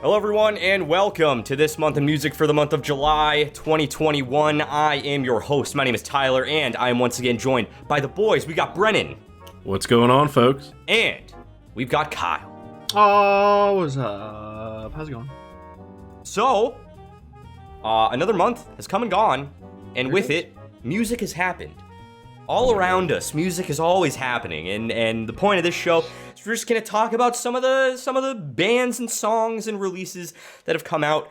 Hello everyone and welcome to this month in music for the month of July 2021. I am your host. My name is Tyler and I am once again joined by the boys. We got Brennan. What's going on, folks? And we've got Kyle. Oh, what's up? How's it going? So, another month has come and gone, and with it, music has happened. All around us, music is always happening, and the point of this show is we're just gonna talk about some of the bands and songs and releases that have come out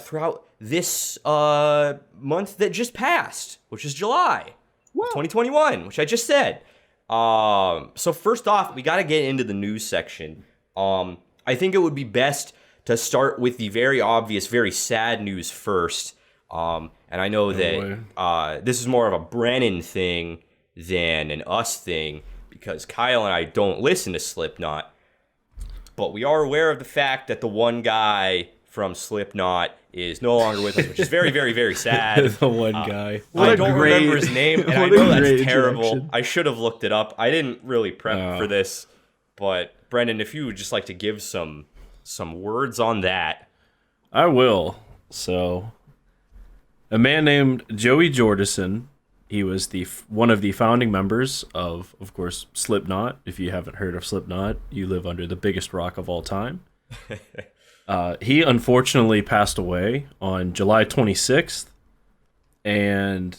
throughout this month that just passed, which is July 2021, which I just said. So first off, we gotta get into the news section. I think it would be best to start with the very obvious, very sad news first. And I know that this is more of a Brennan thing than an us thing, because Kyle and I don't listen to Slipknot, but we are aware of the fact that the one guy from Slipknot is no longer with us, which is very, very, very sad. The one guy. I don't remember his name, and I know that's terrible. I should have looked it up. I didn't really prep for this, but Brendan, if you would just like to give some words on that. I will. So, a man named Joey Jordison. He was one of the founding members of course, Slipknot. If you haven't heard of Slipknot, you live under the biggest rock of all time. He unfortunately passed away on July 26th, and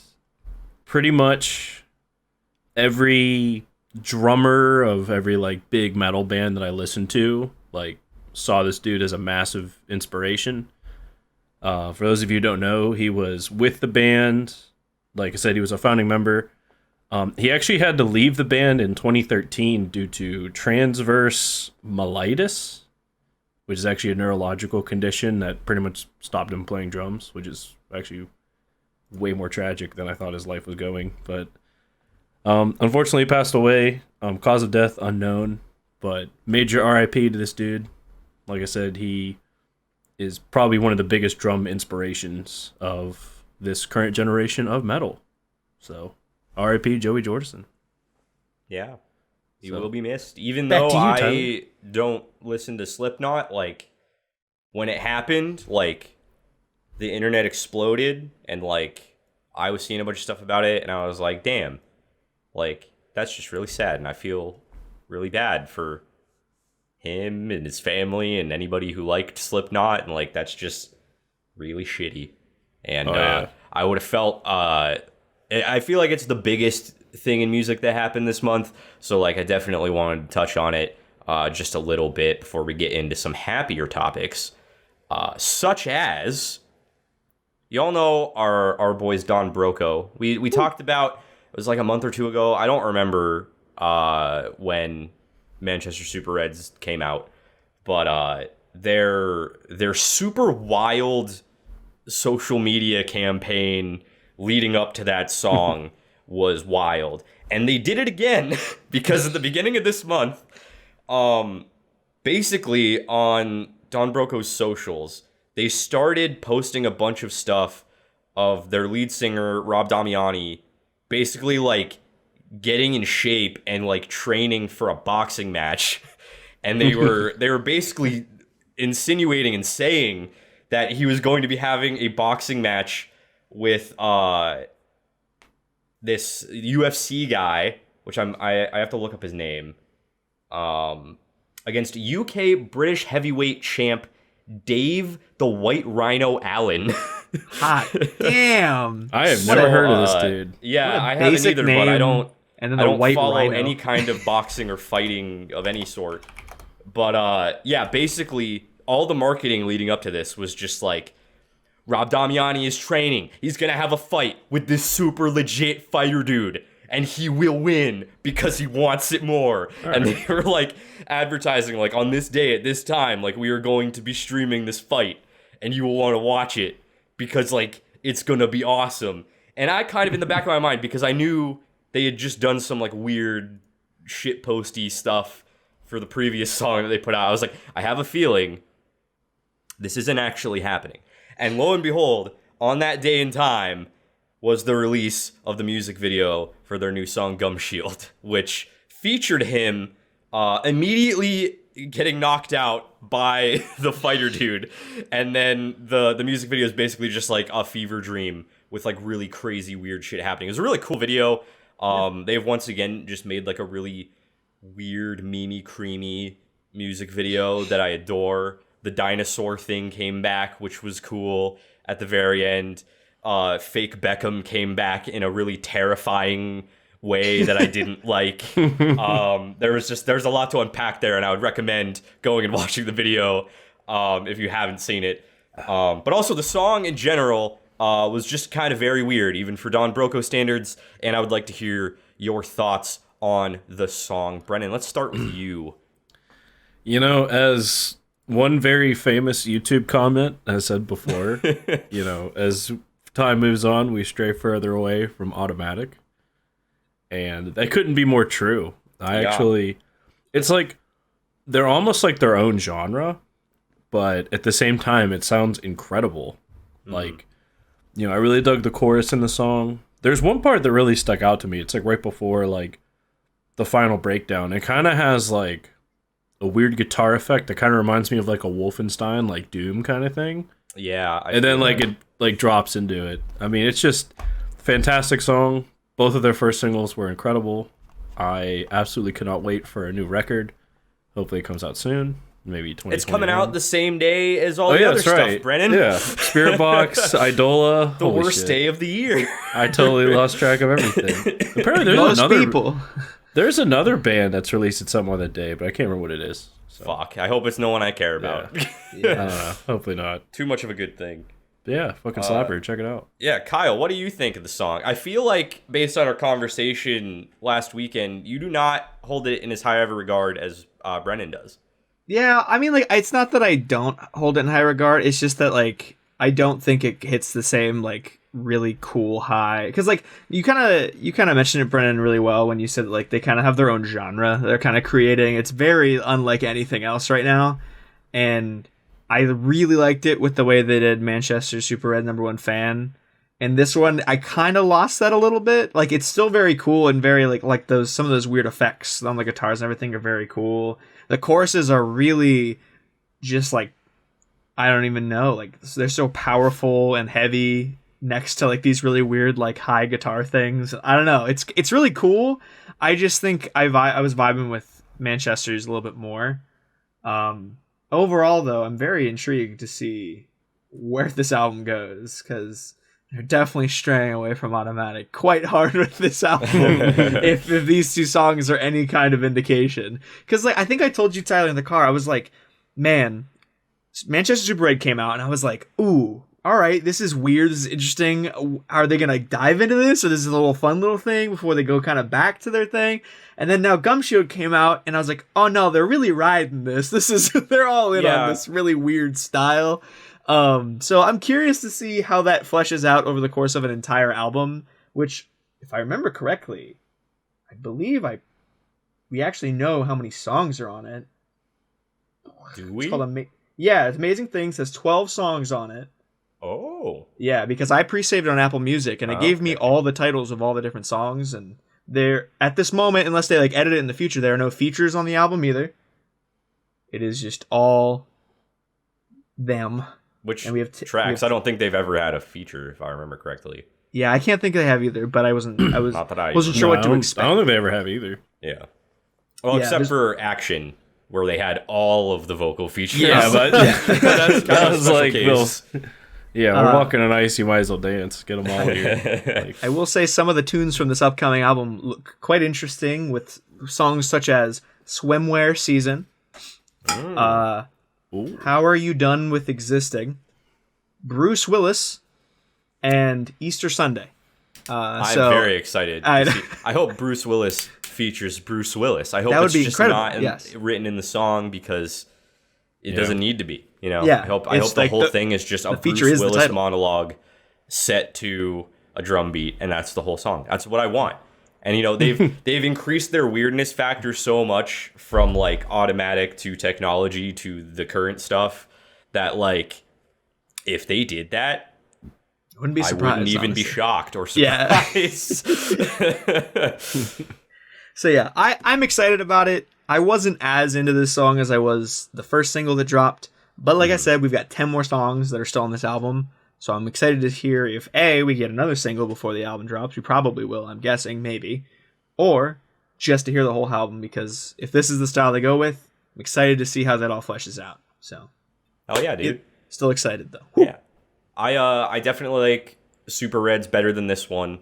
pretty much every drummer of every big metal band that I listened to saw this dude as a massive inspiration. For those of you who don't know, he was with the band. Like I said, he was a founding member. He actually had to leave the band in 2013 due to transverse myelitis, which is actually a neurological condition that pretty much stopped him playing drums, which is actually way more tragic than I thought his life was going. But unfortunately, he passed away. Cause of death unknown, but major RIP to this dude. Like I said, he is probably one of the biggest drum inspirations of this current generation of metal. So, R.I.P. Joey Jordison. Yeah, he will be missed. Even though I don't listen to Slipknot, when it happened, the internet exploded, and I was seeing a bunch of stuff about it, and I was like, damn, that's just really sad, and I feel really bad for him and his family and anybody who liked Slipknot, and that's just really shitty. And I would have felt, I feel like it's the biggest thing in music that happened this month. So I definitely wanted to touch on it just a little bit before we get into some happier topics, such as, y'all know our boys Don Broco. We talked about, it was a month or two ago. I don't remember when Manchester Super Reds came out, but their super wild social media campaign leading up to that song was wild, and they did it again because at the beginning of this month, basically on Don Broco's socials, they started posting a bunch of stuff of their lead singer Rob Damiani basically getting in shape and training for a boxing match, and they were basically insinuating and saying that he was going to be having a boxing match with this UFC guy, which I have to look up his name, against UK British heavyweight champ Dave the White Rhino Allen. Hot damn! I have never heard of this dude. Yeah, I haven't either, but I don't follow Rhino. any kind of boxing or fighting of any sort. But yeah, basically all the marketing leading up to this was just Rob Damiani is training. He's going to have a fight with this super legit fighter dude, and he will win because he wants it more. All and right. They were advertising on this day at this time, we are going to be streaming this fight, and you will want to watch it because it's going to be awesome. And I kind of, in the back of my mind, because I knew they had just done some weird shit posty stuff for the previous song that they put out, I was I have a feeling this isn't actually happening. And lo and behold, on that day and time was the release of the music video for their new song Gum Shield, which featured him immediately getting knocked out by the fighter dude, and then the music video is basically just like a fever dream with like really crazy weird shit happening. It was a really cool video. They've once again just made like a really weird, memey, creamy music video that I adore. The dinosaur thing came back, which was cool at the very end. Fake Beckham came back in a really terrifying way that I didn't like. There's a lot to unpack there, and I would recommend going and watching the video if you haven't seen it. But also the song in general was just kind of very weird, even for Don Broco standards, and I would like to hear your thoughts on the song. Brennan, let's start with you. You know, as one very famous YouTube comment has said before, you know, as time moves on, we stray further away from automatic. And that couldn't be more true. It's like, they're almost like their own genre, but at the same time, it sounds incredible. Like, you know, I really dug the chorus in the song. There's one part that really stuck out to me. It's like right before, like, the final breakdown. It kind of has, like, a weird guitar effect that kind of reminds me of, like, a Wolfenstein, like, Doom kind of thing. Yeah. And then, like, it, like, drops into it. I mean, it's just fantastic song. Both of their first singles were incredible. I absolutely cannot wait for a new record. Hopefully it comes out soon. Maybe 2021. It's coming out the same day as all the other stuff, Brennan. Yeah. Spirit Box, Idola. The worst day of the year. I totally lost track of everything. Apparently there's another band that's released something on that day, but I can't remember what it is. So. Fuck. I hope it's no one I care about. Yeah. I don't know. Hopefully not. Too much of a good thing. Yeah, fucking slapper. Check it out. Yeah, Kyle, what do you think of the song? I feel like, based on our conversation last weekend, you do not hold it in as high of a regard as Brennan does. Yeah, I mean, like, it's not that I don't hold it in high regard. It's just that, like, I don't think it hits the same, like, really cool high. Because, like, you kind of mentioned it, Brennan, really well when you said, like, they kind of have their own genre. They're kind of creating. It's very unlike anything else right now. And I really liked it with the way they did Manchester Super Red #1 fan. And this one, I kind of lost that a little bit. Like, it's still very cool and very, like those, some of those weird effects on the guitars and everything are very cool. The choruses are really just, like, I don't even know. Like, they're so powerful and heavy next to, like, these really weird, like, high guitar things. I don't know. It's really cool. I just think I was vibing with Manchester's a little bit more. Overall, though, I'm very intrigued to see where this album goes, because they're definitely straying away from automatic quite hard with this album. if these two songs are any kind of indication, because, like, I think I told you, Tyler, in the car, I was like, man, Manchester Super Red came out, and I was like, ooh, all right, this is weird, this is interesting. Are they gonna dive into this, or this is a little fun little thing before they go kind of back to their thing? And then now Gumshoe came out, and I was like, oh no, they're really riding this. They're all in on this really weird style. So I'm curious to see how that fleshes out over the course of an entire album, which, if I remember correctly, I believe we actually know how many songs are on it. Do we? It's called it's Amazing Things. Has 12 songs on it. Oh. Yeah, because I pre-saved it on Apple Music, and it gave me all the titles of all the different songs, and there, at this moment, unless they, like, edit it in the future, there are no features on the album either. It is just all them. Which tracks? I don't think they've ever had a feature, if I remember correctly. Yeah, I can't think they have either, but wasn't sure what to expect. I don't think they ever have either. Yeah. Well, except for Action, where they had all of the vocal features. Yeah, but that's kind of a like case. Yeah, we're walking on ice, you might as well dance. Get them all here. Like, I will say some of the tunes from this upcoming album look quite interesting, with songs such as Swimwear Season, How Are You Done With Existing, Bruce Willis, and Easter Sunday. I'm very excited. I hope Bruce Willis features Bruce Willis. I hope it's just incredible. Not written in the song because it doesn't need to be. You know, I hope the whole thing is just a Bruce Willis monologue set to a drum beat, and that's the whole song. That's what I want. And, you know, they've increased their weirdness factor so much from, like, automatic to technology to the current stuff that, like, if they did that, I wouldn't be surprised. I wouldn't even be shocked or surprised. So yeah, I'm excited about it. I wasn't as into this song as I was the first single that dropped. But like I said, we've got 10 more songs that are still on this album. So I'm excited to hear if A, we get another single before the album drops. We probably will, I'm guessing, maybe. Or just to hear the whole album, because if this is the style they go with, I'm excited to see how that all fleshes out. So, oh yeah, dude. Still excited though. Yeah, I definitely like Super Red's better than this one,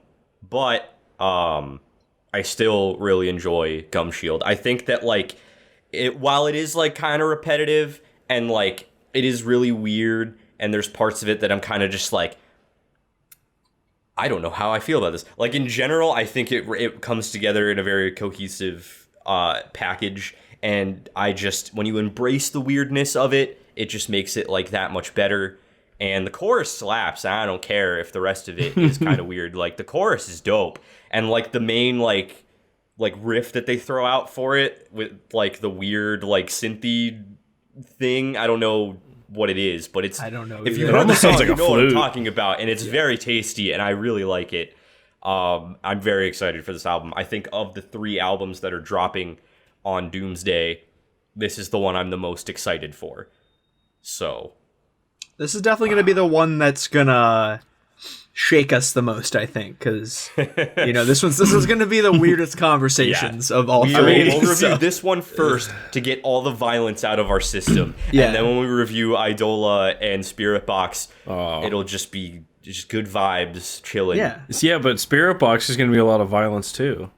but I still really enjoy Gum Shield. I think that like while it is like kind of repetitive and like it is really weird, and there's parts of it that I'm kind of just like, I don't know how I feel about this. Like in general, I think it comes together in a very cohesive package, and when you embrace the weirdness of it, it just makes it like that much better. And the chorus slaps. I don't care if the rest of it is kind of weird. Like the chorus is dope, and like the main like riff that they throw out for it with like the weird like synthy thing. I don't know what it is, but it's, I don't know. If you it heard the almost song, sounds like you a know what I'm flute. talking about, and it's very tasty, and I really like it. I'm very excited for this album. I think of the 3 albums that are dropping on Doomsday, this is the one I'm the most excited for. So this is definitely going to be the one that's going to shake us the most, I think, because this is going to be the weirdest conversations of all 3. We'll review this one first to get all the violence out of our system, and then when we review Idola and Spirit Box, it'll just be just good vibes, chilling. Yeah, but Spirit Box is going to be a lot of violence too.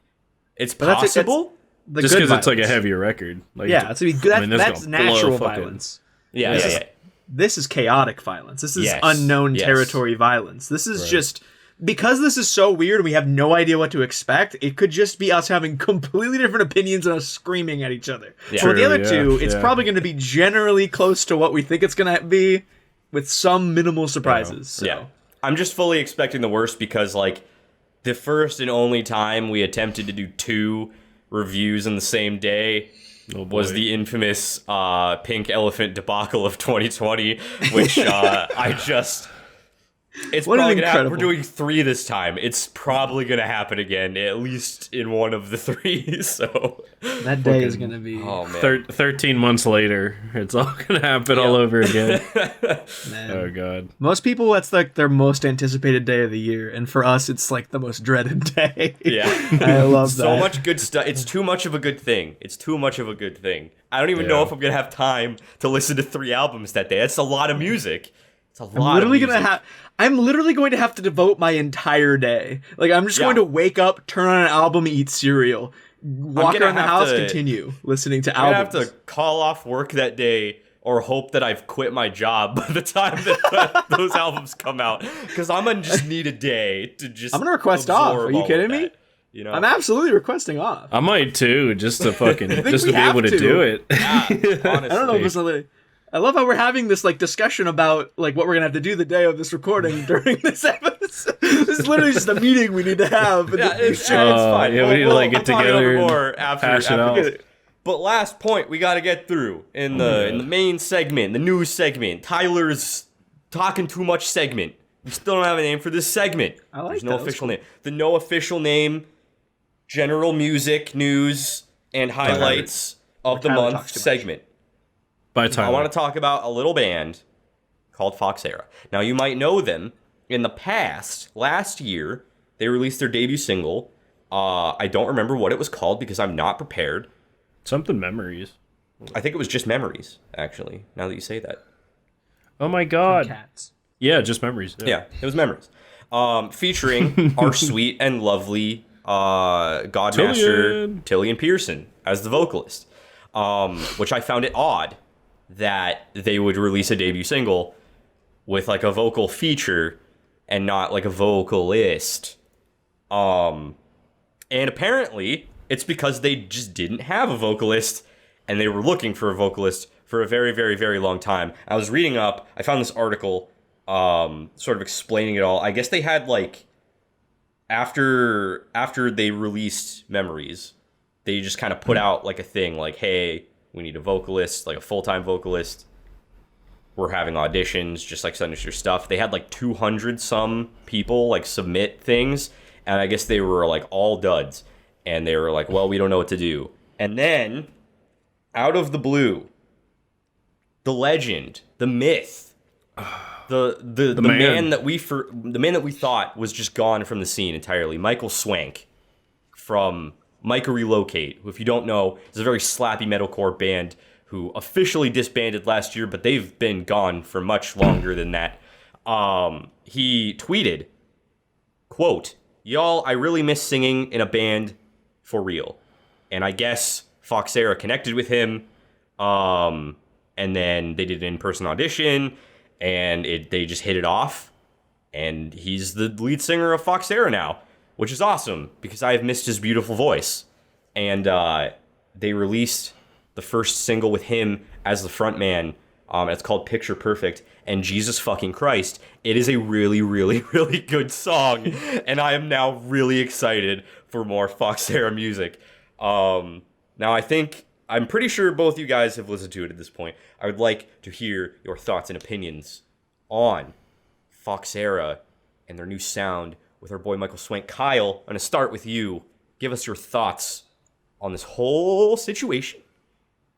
It's possible, just because it's like a heavier record. Like, it's gonna be good. That's natural violence. Yeah. This is chaotic violence. This is unknown territory violence. This is just, because this is so weird, we have no idea what to expect. It could just be us having completely different opinions and us screaming at each other. Yeah. For the other two, it's probably going to be generally close to what we think it's going to be, with some minimal surprises. So. Yeah, I'm just fully expecting the worst, because like the first and only time we attempted to do 2 reviews in the same day was the infamous Pink Elephant debacle of 2020, which it's probably gonna happen. We're doing 3 this time. It's probably gonna happen again, at least in one of the 3. So that day is gonna be 13 months later. It's all gonna happen all over again. Oh god. Most people, that's like their most anticipated day of the year, and for us, it's like the most dreaded day. Yeah, I love that. So much good stuff. It's too much of a good thing. I don't even know if I'm gonna have time to listen to 3 albums that day. That's a lot of music. I'm literally going to have to devote my entire day. Like, I'm just going to wake up, turn on an album, eat cereal, walk around the house, continue listening to albums. I'm gonna have to call off work that day, or hope that I've quit my job by the time that those albums come out, because I'm gonna just need a day to just. I'm gonna request off. Are you kidding me? I'm absolutely requesting off. I might too, just to fucking just to be able to do it. Yeah, honestly. I don't know if it's something. I love how we're having this like discussion about like what we're gonna have to do the day of this recording during this episode. This is literally just a meeting we need to have. It's fine. Yeah, we need to like get together and hash it out. But last point we got to get through in the main segment, the news segment, Tyler's talking too much segment. We still don't have a name for this segment. There's no official name. The no official name, general music news and highlights of the month segment. I want to talk about a little band called Foxera. Now, you might know them. In the past, last year, they released their debut single. I don't remember what it was called because I'm not prepared. Something Memories. I think it was just Memories, actually, now that you say that. Oh my god. Cats. Yeah, just Memories. Yeah, it was Memories. Featuring our sweet and lovely Godmaster Tillian Pearson as the vocalist. Which I found it odd that they would release a debut single with like a vocal feature and not like a vocalist. And apparently it's because they just didn't have a vocalist and they were looking for a vocalist for a very, very, very long time. I was reading up, I found this article sort of explaining it all. I guess they had like after they released Memories, they just kind of put out like a thing like, hey, we need a vocalist, like a full-time vocalist. We're having auditions, just like send us your stuff. They had like 200 some people like submit things, and I guess they were like all duds. And they were like, well, we don't know what to do. And then out of the blue, the legend, the myth, the man that we thought was just gone from the scene entirely, Michael Swank from Myka Relocate, who, if you don't know, is a very slappy metalcore band who officially disbanded last year, but they've been gone for much longer than that. He tweeted, quote, "Y'all, I really miss singing in a band for real." And I guess Foxera connected with him, and then they did an in-person audition, and they just hit it off, and he's the lead singer of Foxera now, which is awesome, because I have missed his beautiful voice. And they released the first single with him as the frontman. It's called Picture Perfect, and Jesus fucking Christ, it is a really, really, really good song, and I am now really excited for more Foxera music. Now, I'm pretty sure both you guys have listened to it at this point. I would like to hear your thoughts and opinions on Foxera and their new sound with our boy Michael Swank. Kyle, I'm going to start with you. Give us your thoughts on this whole situation.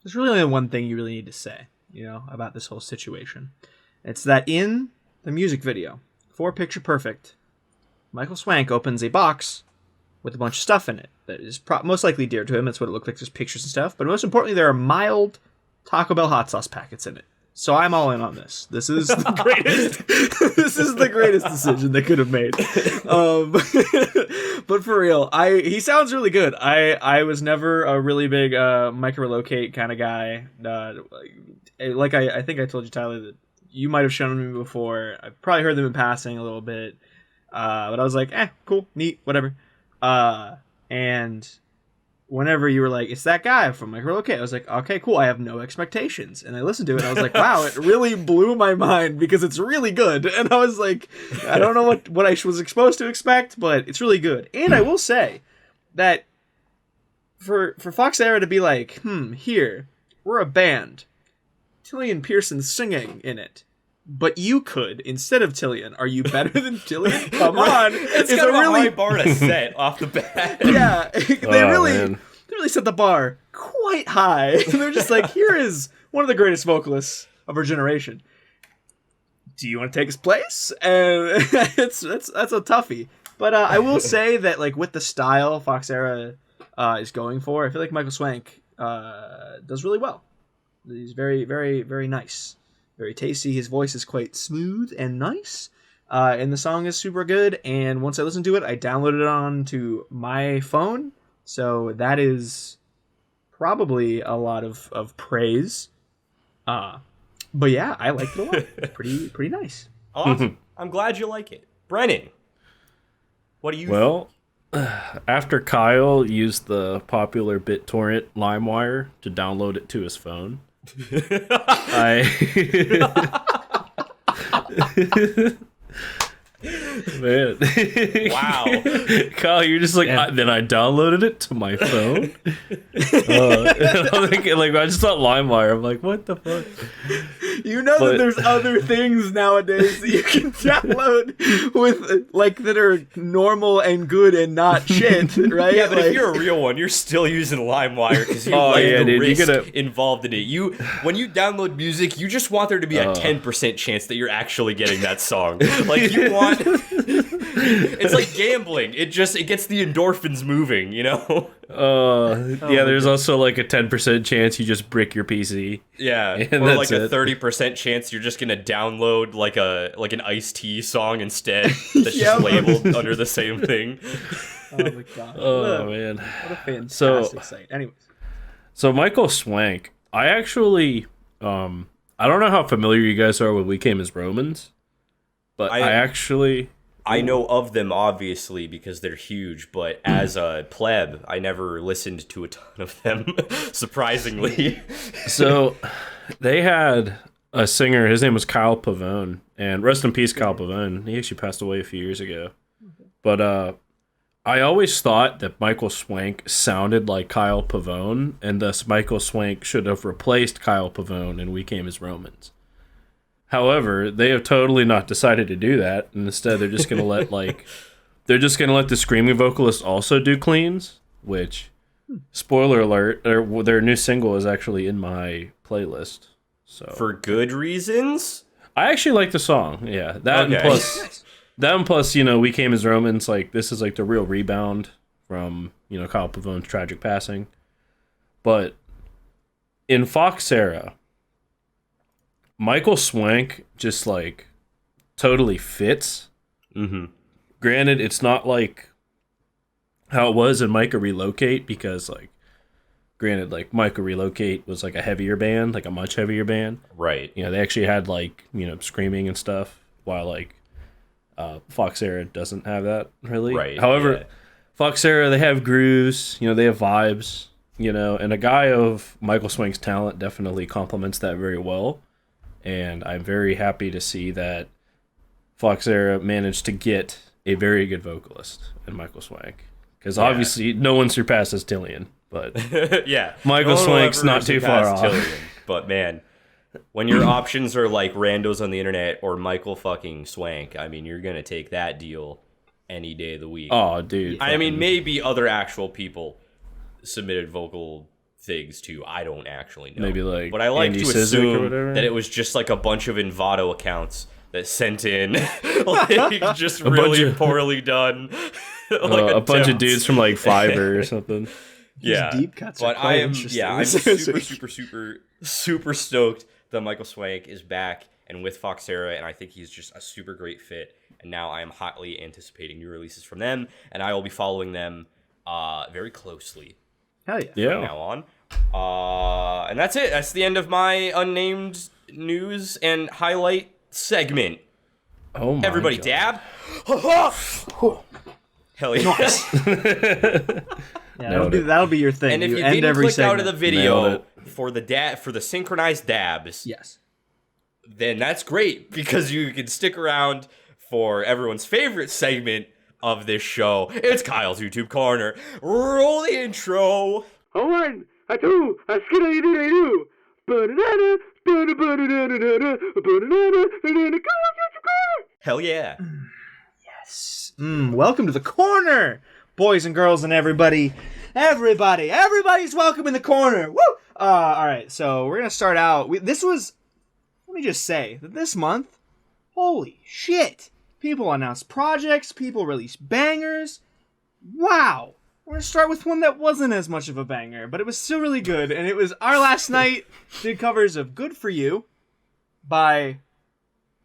There's really only one thing you really need to say, about this whole situation. It's that in the music video for Picture Perfect, Michael Swank opens a box with a bunch of stuff in it that is most likely dear to him. That's what it looked like. There's pictures and stuff. But most importantly, there are mild Taco Bell hot sauce packets in it. So I'm all in on this. This is the greatest. This is the greatest decision they could have made. But for real, he sounds really good. I was never a really big Myka Relocate kind of guy. I think I told you, Tyler, that you might have shown me before. I've probably heard them in passing a little bit. But I was like, cool, neat, whatever. And whenever you were like, it's that guy from Myka Relocate, I was like, okay, cool, I have no expectations. And I listened to it, and I was like, wow, it really blew my mind because it's really good. And I was like, I don't know what I was supposed to expect, but it's really good. And I will say that for Foxera to be like, here, we're a band. Tillian Pearson's singing in it. But you could, instead of Tillian. Are you better than Tillian? Come on. It's got a really high bar to set off the bat. Yeah, they really set the bar quite high. They're just like, here is one of the greatest vocalists of our generation. Do you want to take his place? And that's a toughie. But I will say that, like, with the style Foxera is going for, I feel like Michael Swank does really well. He's very, very, very nice. Very tasty. His voice is quite smooth and nice. And the song is super good. And once I listened to it, I downloaded it onto my phone. So that is probably a lot of praise. But yeah, I liked it a lot. Pretty nice. Awesome. I'm glad you like it. Brennan, what do you think? After Kyle used the popular BitTorrent LimeWire to download it to his phone, Man. Wow. Kyle, you're just like, then I downloaded it to my phone. I'm thinking, I just thought LimeWire. I'm like, what the fuck? That there's other things nowadays that you can download with, that are normal and good and not shit, right? Yeah, but if you're a real one, you're still using LimeWire because you risk involved in it. When you download music, you just want there to be a 10% chance that you're actually getting that song. You want... It's like gambling. It gets the endorphins moving, yeah, there's also a 10% chance you just brick your PC. Yeah, and or a 30% chance you're just gonna download an Ice-T song instead that's just labeled under the same thing. Oh my god. Oh man. What a fantastic site. Anyways. So Michael Swank, I actually I don't know how familiar you guys are with We Came as Romans. But I know of them, obviously, because they're huge, but as a pleb, I never listened to a ton of them, surprisingly. So, they had a singer, his name was Kyle Pavone, and rest in peace, Kyle Pavone. He actually passed away a few years ago. But I always thought that Michael Swank sounded like Kyle Pavone, and thus Michael Swank should have replaced Kyle Pavone in We Came as Romans. However, they have totally not decided to do that, and instead they're just gonna let the screaming vocalist also do cleans, which Spoiler alert, their new single is actually in my playlist. So for good reasons? I actually like the song. Yeah. And plus, We Came as Romans, like this is like the real rebound from, Kyle Pavone's tragic passing. But in Foxera, Michael Swank just like totally fits. Mm-hmm. Granted, it's not like how it was in Myka Relocate, because Myka Relocate was like a heavier band, like a much heavier band. Right. They actually had like, screaming and stuff, while like Foxera doesn't have that really. Right. However, Foxera, they have grooves, they have vibes, and a guy of Michael Swank's talent definitely complements that very well. And I'm very happy to see that Foxera managed to get a very good vocalist in Michael Swank. Because obviously no one surpasses Tillian, but Michael Swank's not too far off. Tillian, but man, when your options are like randos on the internet or Michael fucking Swank, I mean, you're gonna take that deal any day of the week. Oh, dude. I mean, maybe other actual people submitted vocal things too. I don't actually know. Maybe like, but I like to assume that it was just like a bunch of Envato accounts that sent in like just really poorly done. Like a bunch of dudes from like Fiverr or something. Yeah, deep cuts. But I'm super stoked that Michael Swank is back and with Foxera, and I think he's just a super great fit. And now I am hotly anticipating new releases from them, and I will be following them very closely. Hell yeah! From now on, and that's it. That's the end of my unnamed news and highlight segment. Oh my Everybody, God. dab. Hell yeah! That'll be your thing. And if you didn't click out of the video for the synchronized dabs, yes, then that's great, because you can stick around for everyone's favorite segment of this show. It's Kyle's YouTube Corner. Roll the intro. A one, a two, a skiddy-doo-doo. Hell yeah. Yes. Welcome to the corner, boys and girls and everybody. Everybody's welcome in the corner. Woo! All right, so we're going to start out. Let me just say that this month, holy shit. People announce projects, people release bangers. Wow. We're going to start with one that wasn't as much of a banger, but it was still really good. And it was Our Last Night did covers of Good For You by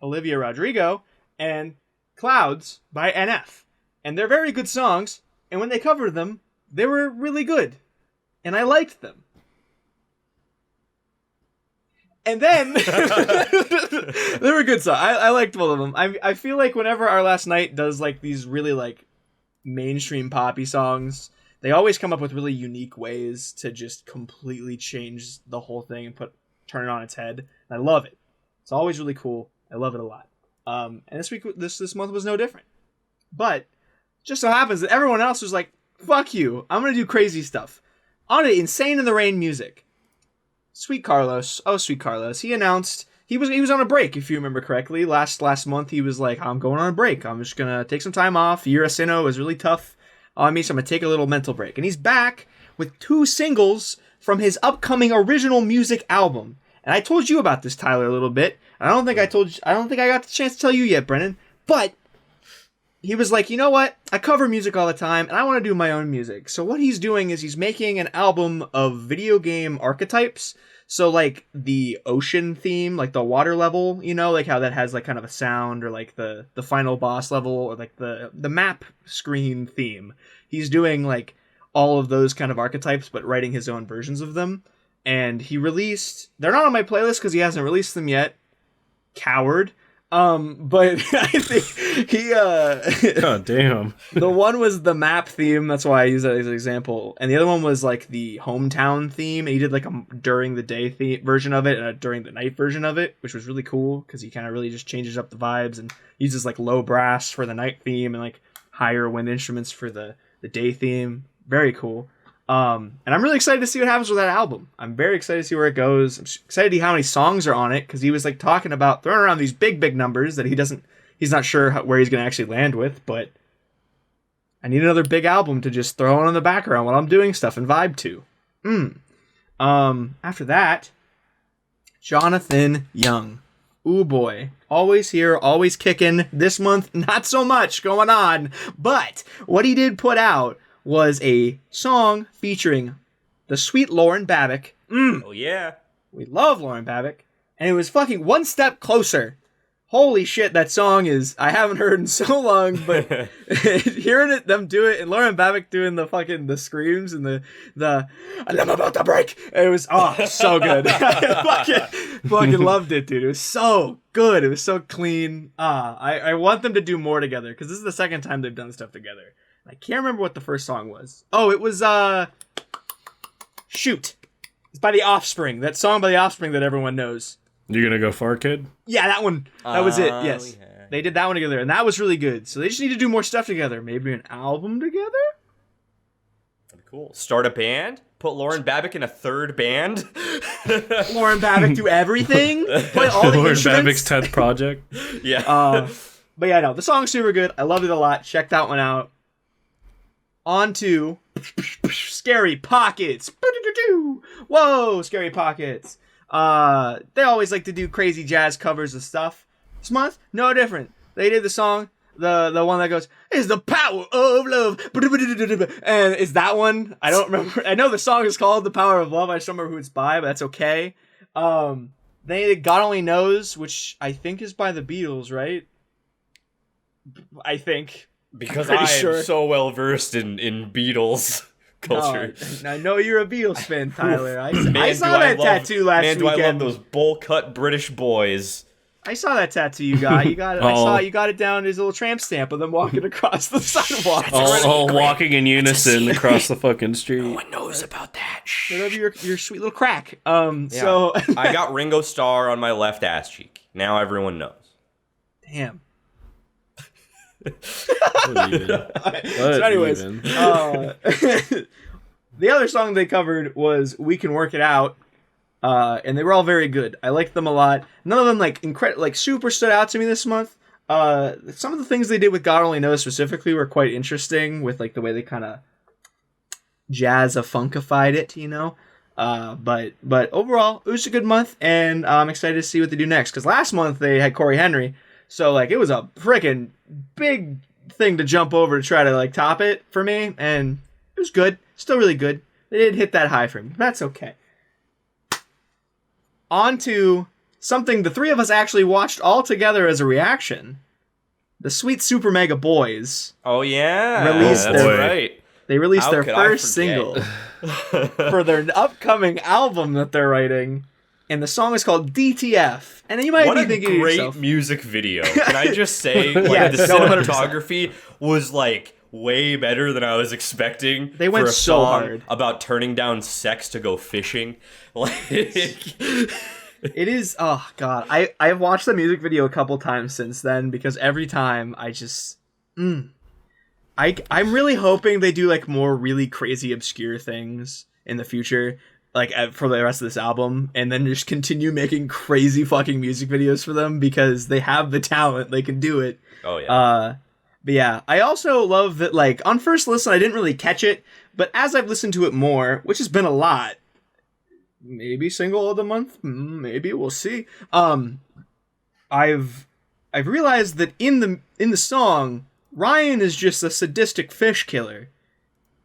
Olivia Rodrigo and Clouds by NF. And they're very good songs, and when they covered them, they were really good. And I liked them. And then they were good songs. I liked both of them. I feel like whenever Our Last Night does like these really like mainstream poppy songs, they always come up with really unique ways to just completely change the whole thing and turn it on its head. And I love it. It's always really cool. I love it a lot. And this month was no different. But just so happens that everyone else was like, fuck you, I'm gonna do crazy stuff. On it, Insane in the Rain music. Sweet Carlos, he announced he was on a break, if you remember correctly. Last month he was like, I'm going on a break. I'm just gonna take some time off. Urasino was really tough on me, so I'm gonna take a little mental break. And he's back with 2 singles from his upcoming original music album. And I told you about this, Tyler, a little bit. I don't think I got the chance to tell you yet, Brennan. But he was like, you know what? I cover music all the time, and I want to do my own music. So what he's doing is he's making an album of video game archetypes. So, like, the ocean theme, like the water level, like how that has, like, kind of a sound, or, like, the final boss level, or, like, the map screen theme. He's doing, like, all of those kind of archetypes, but writing his own versions of them. And he released... They're not on my playlist because he hasn't released them yet. Coward. But I think he God damn. The one was the map theme, that's why I use that as an example, and the other one was like the hometown theme, and he did like a during the day version of it and a during the night version of it, which was really cool because he kind of really just changes up the vibes and uses like low brass for the night theme and like higher wind instruments for the day theme. Very cool. And I'm really excited to see what happens with that album. I'm very excited to see where it goes. I'm excited to see how many songs are on it, because he was like talking about throwing around these big numbers that he's not sure where he's going to actually land with, but I need another big album to just throw on in the background while I'm doing stuff and vibe to. After that, Jonathan Young. Ooh boy. Always here, always kicking. This month, not so much going on. But what he did put out was a song featuring the sweet Lauren Babic. Oh, yeah. We love Lauren Babic. And it was fucking One Step Closer. Holy shit, that song is, I haven't heard in so long, but hearing them do it, and Lauren Babic doing the screams and the I'm about to break. It was, so good. I fucking loved it, dude. It was so good. It was so clean. I want them to do more together, because this is the second time they've done stuff together. I can't remember what the first song was. Oh, it was, shoot. It's by The Offspring. That song by The Offspring that everyone knows. You're gonna go far, kid? Yeah, that one. That was it. Yes, they did that one together, and that was really good. So they just need to do more stuff together. Maybe an album together. That'd be cool. Start a band. Put Lauren Babic in a third band. Lauren Babic do everything. Play all the Lauren instruments. Babic's 10th project. Yeah. But yeah, no, the song's super good. I loved it a lot. Check that one out. On to Scary Pockets. Whoa, Scary Pockets. They always like to do crazy jazz covers of stuff. This month, no different. They did the song, the one that goes, "Is the power of love," and is that one? I don't remember. I know the song is called "The Power of Love." I just don't remember who it's by, but that's okay. They did "God Only Knows," which I think is by the Beatles, right? I think, because I am so well versed in Beatles culture. I know you're a Beatles fan, Tyler. I saw that tattoo last weekend. Man, do I love those bowl-cut British boys. I saw that tattoo you got. You got it. I saw you got it down as a little tramp stamp of them walking across the sidewalk. all walking in unison across the fucking street. No one knows about that. Whatever your sweet little crack. So I got Ringo Starr on my left ass cheek. Now everyone knows. Damn. So anyways, the other song they covered was "We Can Work It Out," and they were all very good. I liked them a lot. None of them super stood out to me this month. Some of the things they did with "God Only Knows" specifically were quite interesting, with the way they kind of jazz-funkified it, you know. But overall, it was a good month, and I'm excited to see what they do next. Because last month they had Corey Henry. So, it was a freaking big thing to jump over to try to, top it for me, and it was good. Still really good. They didn't hit that high for me. That's okay. On to something the three of us actually watched all together as a reaction. The Sweet Super Mega Boys. Oh, yeah. They released their first single for their upcoming album that they're writing. And the song is called DTF. And you might be thinking to yourself, great music video. Can I just say, the cinematography was way better than I was expecting. They went for a so song hard about turning down sex to go fishing. It is. Oh god, I've watched the music video a couple times since then, because every time I just, I'm really hoping they do more really crazy obscure things in the future. For the rest of this album, and then just continue making crazy fucking music videos for them, because they have the talent, they can do it. Oh yeah. But yeah, I also love that, on first listen, I didn't really catch it, but as I've listened to it more, which has been a lot, maybe single of the month, maybe, we'll see. I've realized that in the song, Ryan is just a sadistic fish killer.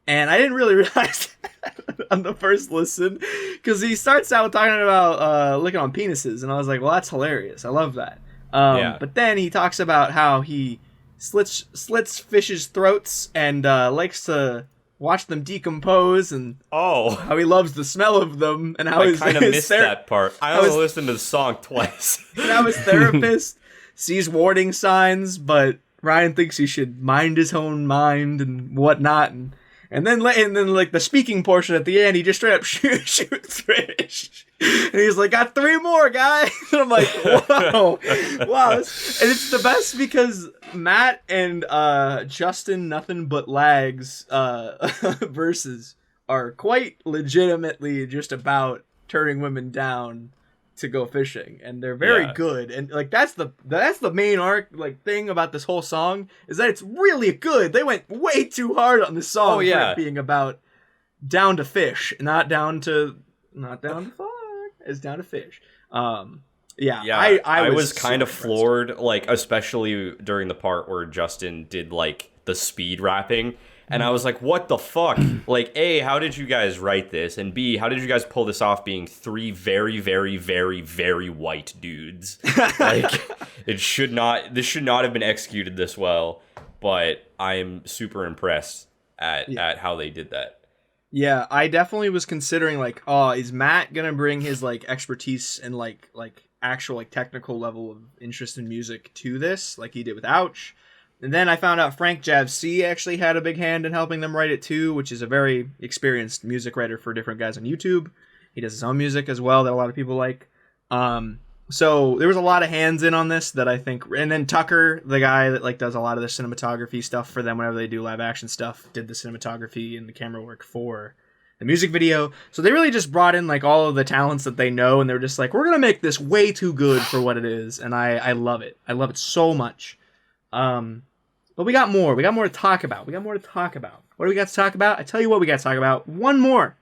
And I didn't really realize that on the first listen, because he starts out talking about licking on penises, and I was like, well, that's hilarious. I love that. But then he talks about how he slits fish's throats and likes to watch them decompose, and how he loves the smell of them, and how I kind of missed that part. I only listened to the song twice. And how his therapist sees warning signs, but Ryan thinks he should mind his own mind and whatnot, and then the speaking portion at the end, he just straight up shoots fish. And he's like, got 3 more, guys. And I'm like, whoa. Wow. And it's the best because Matt and Justin Nothing But Lags verses are quite legitimately just about turning women down to go fishing, and they're very good. And like that's the main thing about this whole song is that it's really good. They went way too hard on this song for it being about down to fish, not down to fuck. It's down to fish. I was kind of floored, like especially during the part where Justin did like the speed rapping. And I was like, what the fuck? Like, A, how did you guys write this? And B, how did you guys pull this off being three very, very, very, very white dudes? Like, this should not have been executed this well, but I am super impressed at how they did that. Yeah, I definitely was considering, like, is Matt gonna bring his, like, expertise and, like actual, like, technical level of interest in music to this, like he did with Ouch? And then I found out Frank Jav C actually had a big hand in helping them write it too, which is a very experienced music writer for different guys on YouTube. He does his own music as well that a lot of people like. So there was a lot of hands in on this that I think, and then Tucker, the guy that like does a lot of the cinematography stuff for them whenever they do live action stuff, did the cinematography and the camera work for the music video. So they really just brought in like all of the talents that they know, and they're just like, we're gonna make this way too good for what it is, and I love it. I love it so much. But we got more. We got more to talk about. What do we got to talk about? I tell you what we got to talk about. One more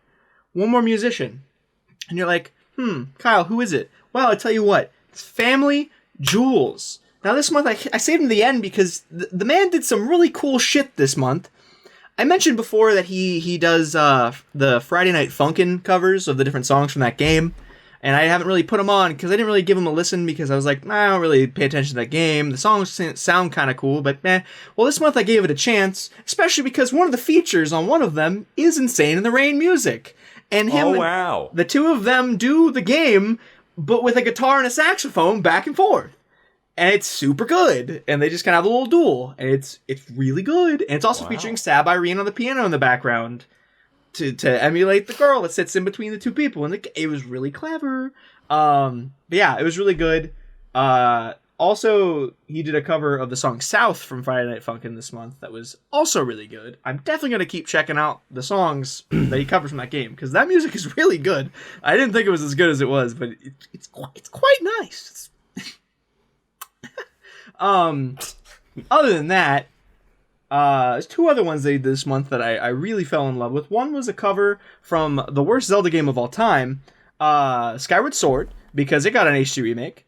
musician. And you're like, Kyle, who is it? Well, I tell you what. It's Family Jewels. Now, this month, I saved him to the end because the man did some really cool shit this month. I mentioned before that he does the Friday Night Funkin' covers of the different songs from that game. And I haven't really put them on because I didn't really give them a listen because I was like, I don't really pay attention to that game. The songs sound kind of cool, but Well, this month I gave it a chance, especially because one of the features on one of them is Insane in the Rain music. And the two of them do the game, but with a guitar and a saxophone back and forth. And it's super good. And they just kind of have a little duel. And it's really good. And it's also featuring Sab Irene on the piano in the background. To emulate the girl that sits in between the two people, and it was really clever. But yeah, it was really good. Also, he did a cover of the song South from Friday Night Funkin' this month that was also really good. I'm definitely going to keep checking out the songs that he covers from that game, because that music is really good. I didn't think it was as good as it was, but it's quite nice. Other than that, there's two other ones they did this month that I really fell in love with. One was a cover from the worst Zelda game of all time, Skyward Sword, because it got an HD remake.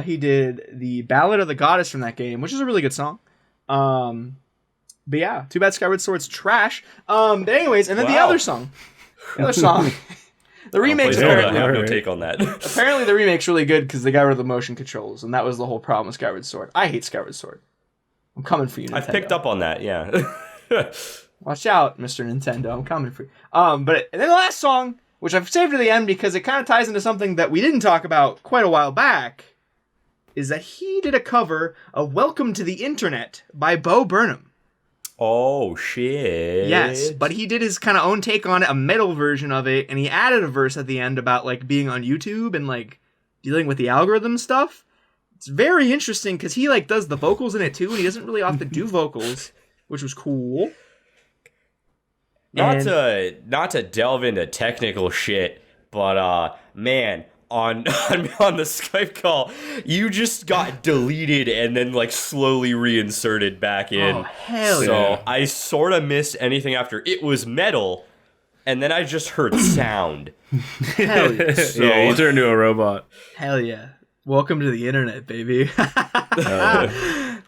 He did the Ballad of the Goddess from that game, which is a really good song. But yeah, too bad Skyward Sword's trash. But anyways, and then the other song. The remake's apparently... I have no take on that. Apparently the remake's really good because they got rid of the motion controls, and that was the whole problem with Skyward Sword. I hate Skyward Sword. I'm coming for you, Nintendo. I've picked up on that, yeah. Watch out, Mr. Nintendo. I'm coming for you. And then the last song, which I've saved to the end because it kind of ties into something that we didn't talk about quite a while back, is that he did a cover of Welcome to the Internet by Bo Burnham. Oh, shit. Yes, but he did his kind of own take on it, a metal version of it, and he added a verse at the end about, like, being on YouTube and, like, dealing with the algorithm stuff. It's very interesting because he like does the vocals in it too, and he doesn't really often do vocals, which was cool. Not to delve into technical shit, but man, on the Skype call, you just got deleted and then like slowly reinserted back in. Oh hell yeah! So I sort of missed anything after it was metal, and then I just heard sound. Hell yeah! Yeah, you turned into a robot. Hell yeah! Welcome to the internet, baby.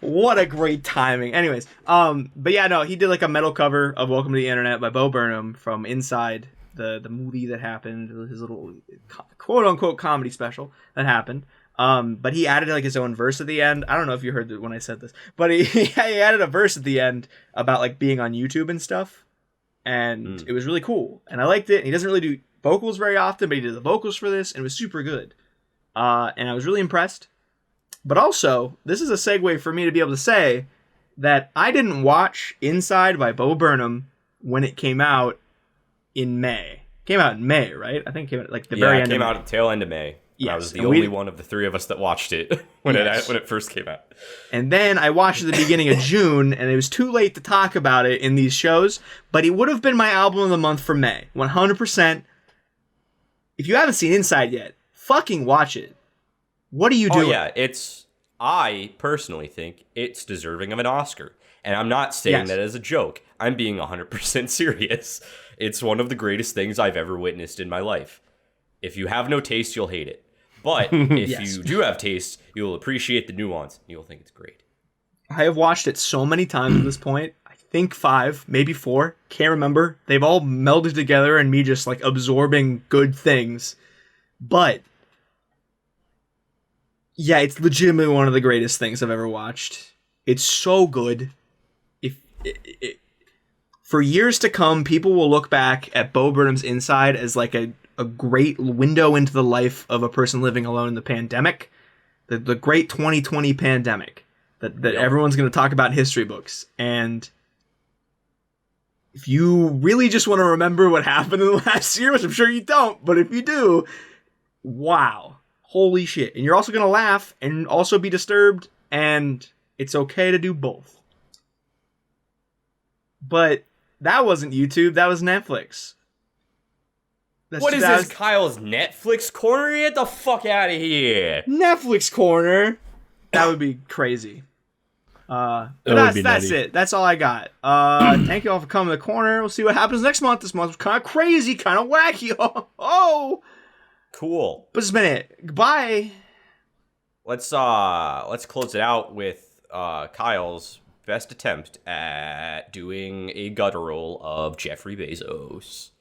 What a great timing. Anyways, but yeah, no, he did like a metal cover of Welcome to the Internet by Bo Burnham from Inside, the movie that happened, his little quote unquote comedy special that happened. But he added like his own verse at the end. I don't know if you heard it when I said this, but he added a verse at the end about like being on YouTube and stuff. And it was really cool. And I liked it. And he doesn't really do vocals very often, but he did the vocals for this and it was super good. And I was really impressed. But also, this is a segue for me to be able to say that I didn't watch Inside by Bo Burnham when it came out in May. It came out in May, right? I think it came out like the very end of May. Yeah, it came out at the tail end of May. Yes. I was the only one of the three of us that watched it when it first came out. And then I watched it at the beginning of June, and it was too late to talk about it in these shows, but it would have been my album of the month for May. 100%. If you haven't seen Inside yet, fucking watch it. What are you doing? Oh yeah, I personally think it's deserving of an Oscar. And I'm not saying that as a joke. I'm being 100% serious. It's one of the greatest things I've ever witnessed in my life. If you have no taste, you'll hate it. But if you do have taste, you'll appreciate the nuance. You'll think it's great. I have watched it so many times at this point. I think 5, maybe 4. Can't remember. They've all melded together and me just like absorbing good things. But yeah, it's legitimately one of the greatest things I've ever watched. It's so good. For years to come, people will look back at Bo Burnham's Inside as like a great window into the life of a person living alone in the pandemic, the great 2020 pandemic that everyone's going to talk about in history books. And if you really just want to remember what happened in the last year, which I'm sure you don't, but if you do, wow, holy shit. And you're also going to laugh and also be disturbed, and it's okay to do both. But that wasn't YouTube, that was Netflix. What is this, Kyle's Netflix corner? Get the fuck out of here. Netflix corner? That would be crazy. That's it. That's all I got. Thank you all for coming to the corner. We'll see what happens next month. This month was kind of crazy, kind of wacky. Oh! Cool. But it's been it. Goodbye. Let's close it out with Kyle's best attempt at doing a guttural of Jeffrey Bezos.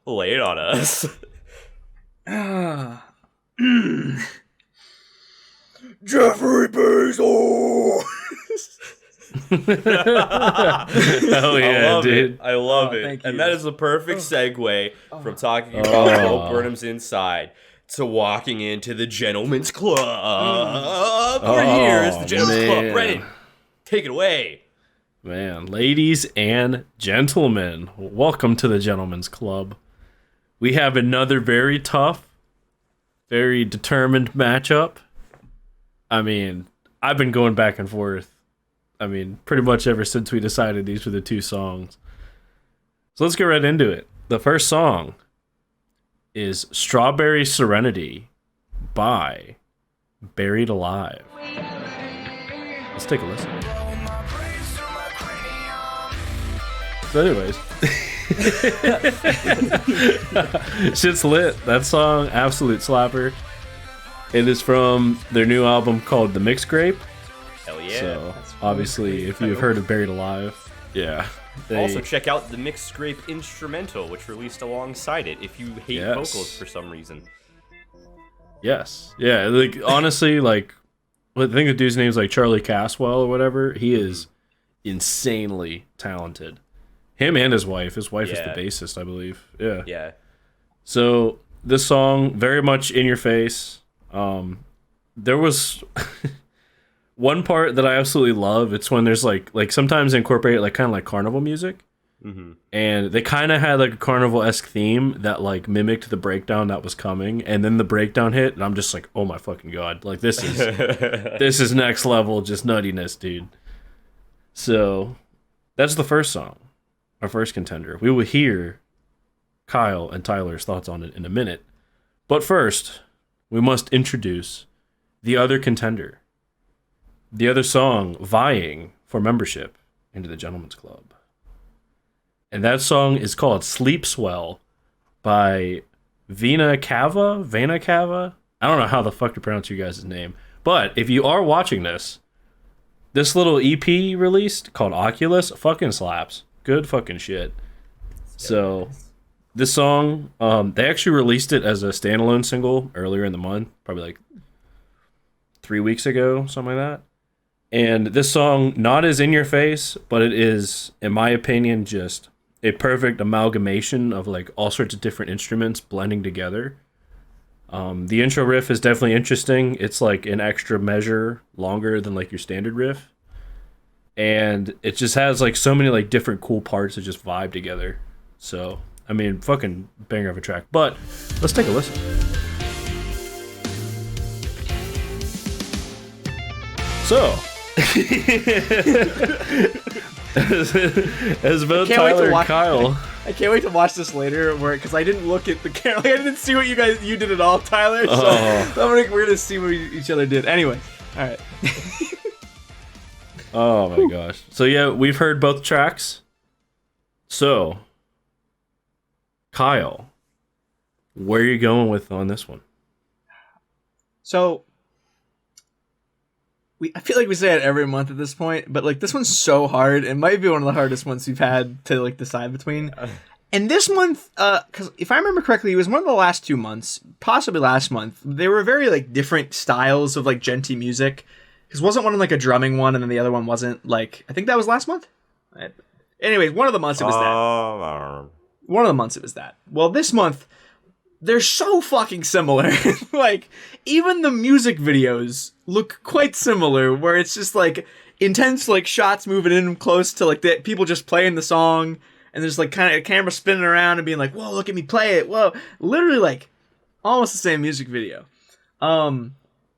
Lay it on us. Jeffrey Bezos. Oh yeah, dude! I love it. And that is the perfect segue from talking about Bo Burnham's Inside to walking into the Gentleman's Club. Here is the Gentleman's Club. Brennan, take it away. Man, ladies and gentlemen, welcome to the Gentleman's Club. We have another very tough, very determined matchup. I mean, I've been going back and forth. I mean, pretty much ever since we decided these were the two songs. So let's get right into it. The first song is Strawberry Serenity by Berried Alive. Let's take a listen. So anyways, shit's lit. That song, absolute slapper. It is from their new album called The Mixed Grape. Hell yeah. So obviously, if you've heard of Berried Alive, yeah. Also check out the Mixed Grape instrumental, which released alongside it, if you hate vocals for some reason. Yes. Yeah, like honestly, like I think the dude's name is like Charlie Caswell or whatever. He is insanely talented. Him and his wife. His wife is the bassist, I believe. Yeah. Yeah. So this song, very much in your face. There was one part that I absolutely love. It's when there's like sometimes they incorporate like kind of like carnival music, and they kind of had like a carnival-esque theme that like mimicked the breakdown that was coming, and then the breakdown hit, and I'm just like, oh my fucking god, like this is next level, just nuttiness, dude. So that's the first song, our first contender. We will hear Kyle and Tyler's thoughts on it in a minute, but first we must introduce the other contender. The other song vying for membership into the Gentleman's Club. And that song is called Sleep Swell by Vena Cava? Vena Cava? I don't know how the fuck to pronounce you guys' name. But if you are watching this little EP released called Oculus fucking slaps. Good fucking shit. So this song, they actually released it as a standalone single earlier in the month. Probably like 3 weeks ago, something like that. And this song, not as in your face, but it is, in my opinion, just a perfect amalgamation of like all sorts of different instruments blending together. The intro riff is definitely interesting. It's like an extra measure longer than like your standard riff. And it just has like so many like different cool parts that just vibe together. So, I mean, fucking banger of a track. But let's take a listen. So, As both Tyler and Kyle. I can't wait to watch this later, because I didn't look at the camera. Like, I didn't see what you did at all, Tyler. So we're gonna see what each other did. Anyway, all right. Oh my gosh. So yeah, we've heard both tracks. So, Kyle, where are you going with on this one? So, I feel like we say it every month at this point, but like this one's so hard. It might be one of the hardest ones we've had to like decide between. And this month, because if I remember correctly, it was one of the last 2 months, possibly last month. They were very like different styles of like djenty music. Because wasn't one like a drumming one, and then the other one wasn't like, I think that was last month. Anyways, one of the months it was that. One of the months it was that. Well, this month, they're so fucking similar. Like, even the music videos look quite similar, where it's just like intense like shots moving in close to like the people just playing the song, and there's like kind of a camera spinning around and being like, whoa, look at me play it. Whoa. Literally like almost the same music video.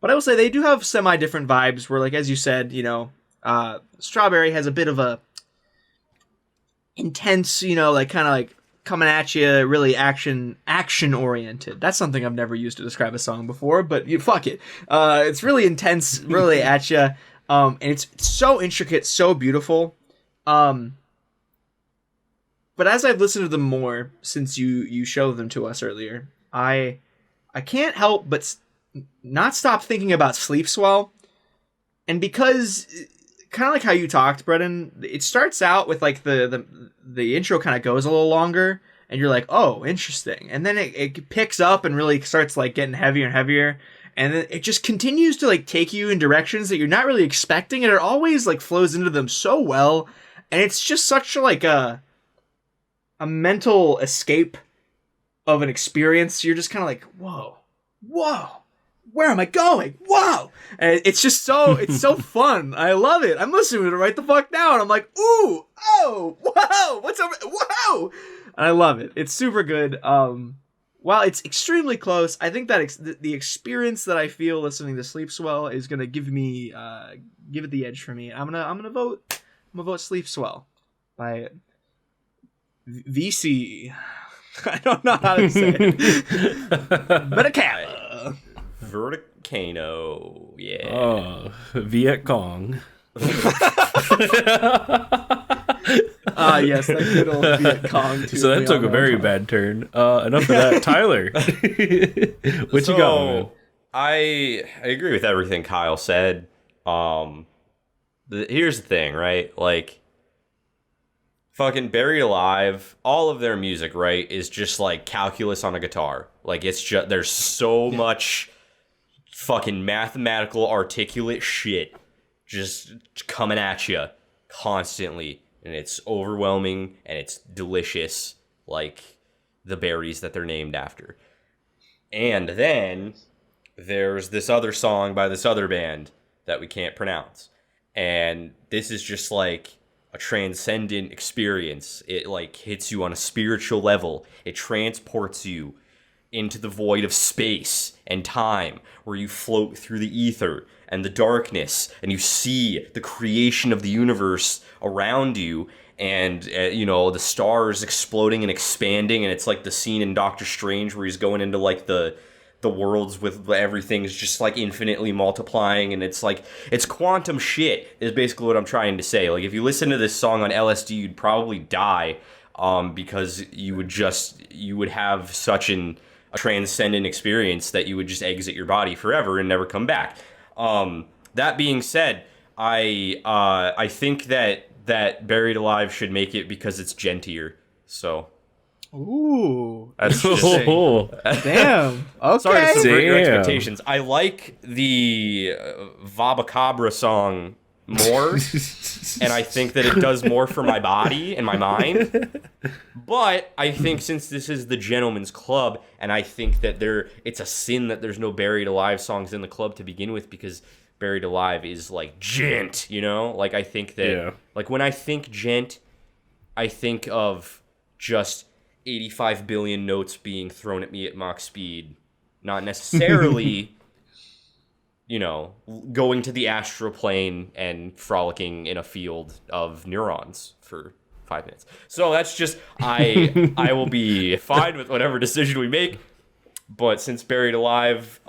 But I will say they do have semi-different vibes where, like, as you said, you know, Strawberry has a bit of a intense, you know, like kind of like coming at you, really action oriented. That's something I've never used to describe a song before, but fuck it. It's really intense, really at you. And it's so intricate, so beautiful. But as I've listened to them more since you showed them to us earlier, I can't help but not stop thinking about Sleep Swell. And because kind of like how you talked, Brennan, it starts out with like the intro kind of goes a little longer and you're like, oh, interesting. And then it picks up and really starts like getting heavier and heavier. And then it just continues to like take you in directions that you're not really expecting. And it always like flows into them so well. And it's just such like a mental escape of an experience. You're just kind of like, whoa, where am I going? Whoa! And it's just so fun. I love it. I'm listening to it right the fuck now, and I'm like, ooh, oh, whoa, what's up? Whoa! And I love it. It's super good. While it's extremely close, I think that the experience that I feel listening to Sleep Swell is gonna give it the edge for me. I'm gonna vote Sleep Swell by VC. I don't know how to say it. Vena Cava. Verticano, yeah. Oh, Viet Cong. Yes, that good old Viet Cong. So that took a very bad turn. Enough of that. Tyler, what you got, man? I agree with everything Kyle said. Here's the thing, right? Like, fucking Berried Alive, all of their music, right, is just like calculus on a guitar. Like, it's just, there's so much fucking mathematical articulate shit just coming at you constantly, and it's overwhelming and it's delicious, like the berries that they're named after. And then there's this other song by this other band that we can't pronounce, and this is just like a transcendent experience. It like hits you on a spiritual level. It transports you into the void of space and time, where you float through the ether and the darkness, and you see the creation of the universe around you, and you know, the stars exploding and expanding, and it's like the scene in Doctor Strange where he's going into like the worlds with everything's just like infinitely multiplying, and it's like, it's quantum shit is basically what I'm trying to say. Like, if you listen to this song on LSD, you'd probably die, because you would have such a transcendent experience that you would just exit your body forever and never come back. That being said, I think that Berried Alive should make it because it's gentier. So, ooh, that's just damn. Okay, sorry to subvert your expectations. I like the Vabacabra song more, and I think that it does more for my body and my mind. But I think since this is the Gentleman's Club, and I think that it's a sin that there's no Berried Alive songs in the club to begin with, because Berried Alive is like gent, you know? Like, I think that, like, when I think gent, I think of just 85 billion notes being thrown at me at Mach speed. Not necessarily you know, going to the astral plane and frolicking in a field of neurons for 5 minutes. So that's just, I will be fine with whatever decision we make. But since Berried Alive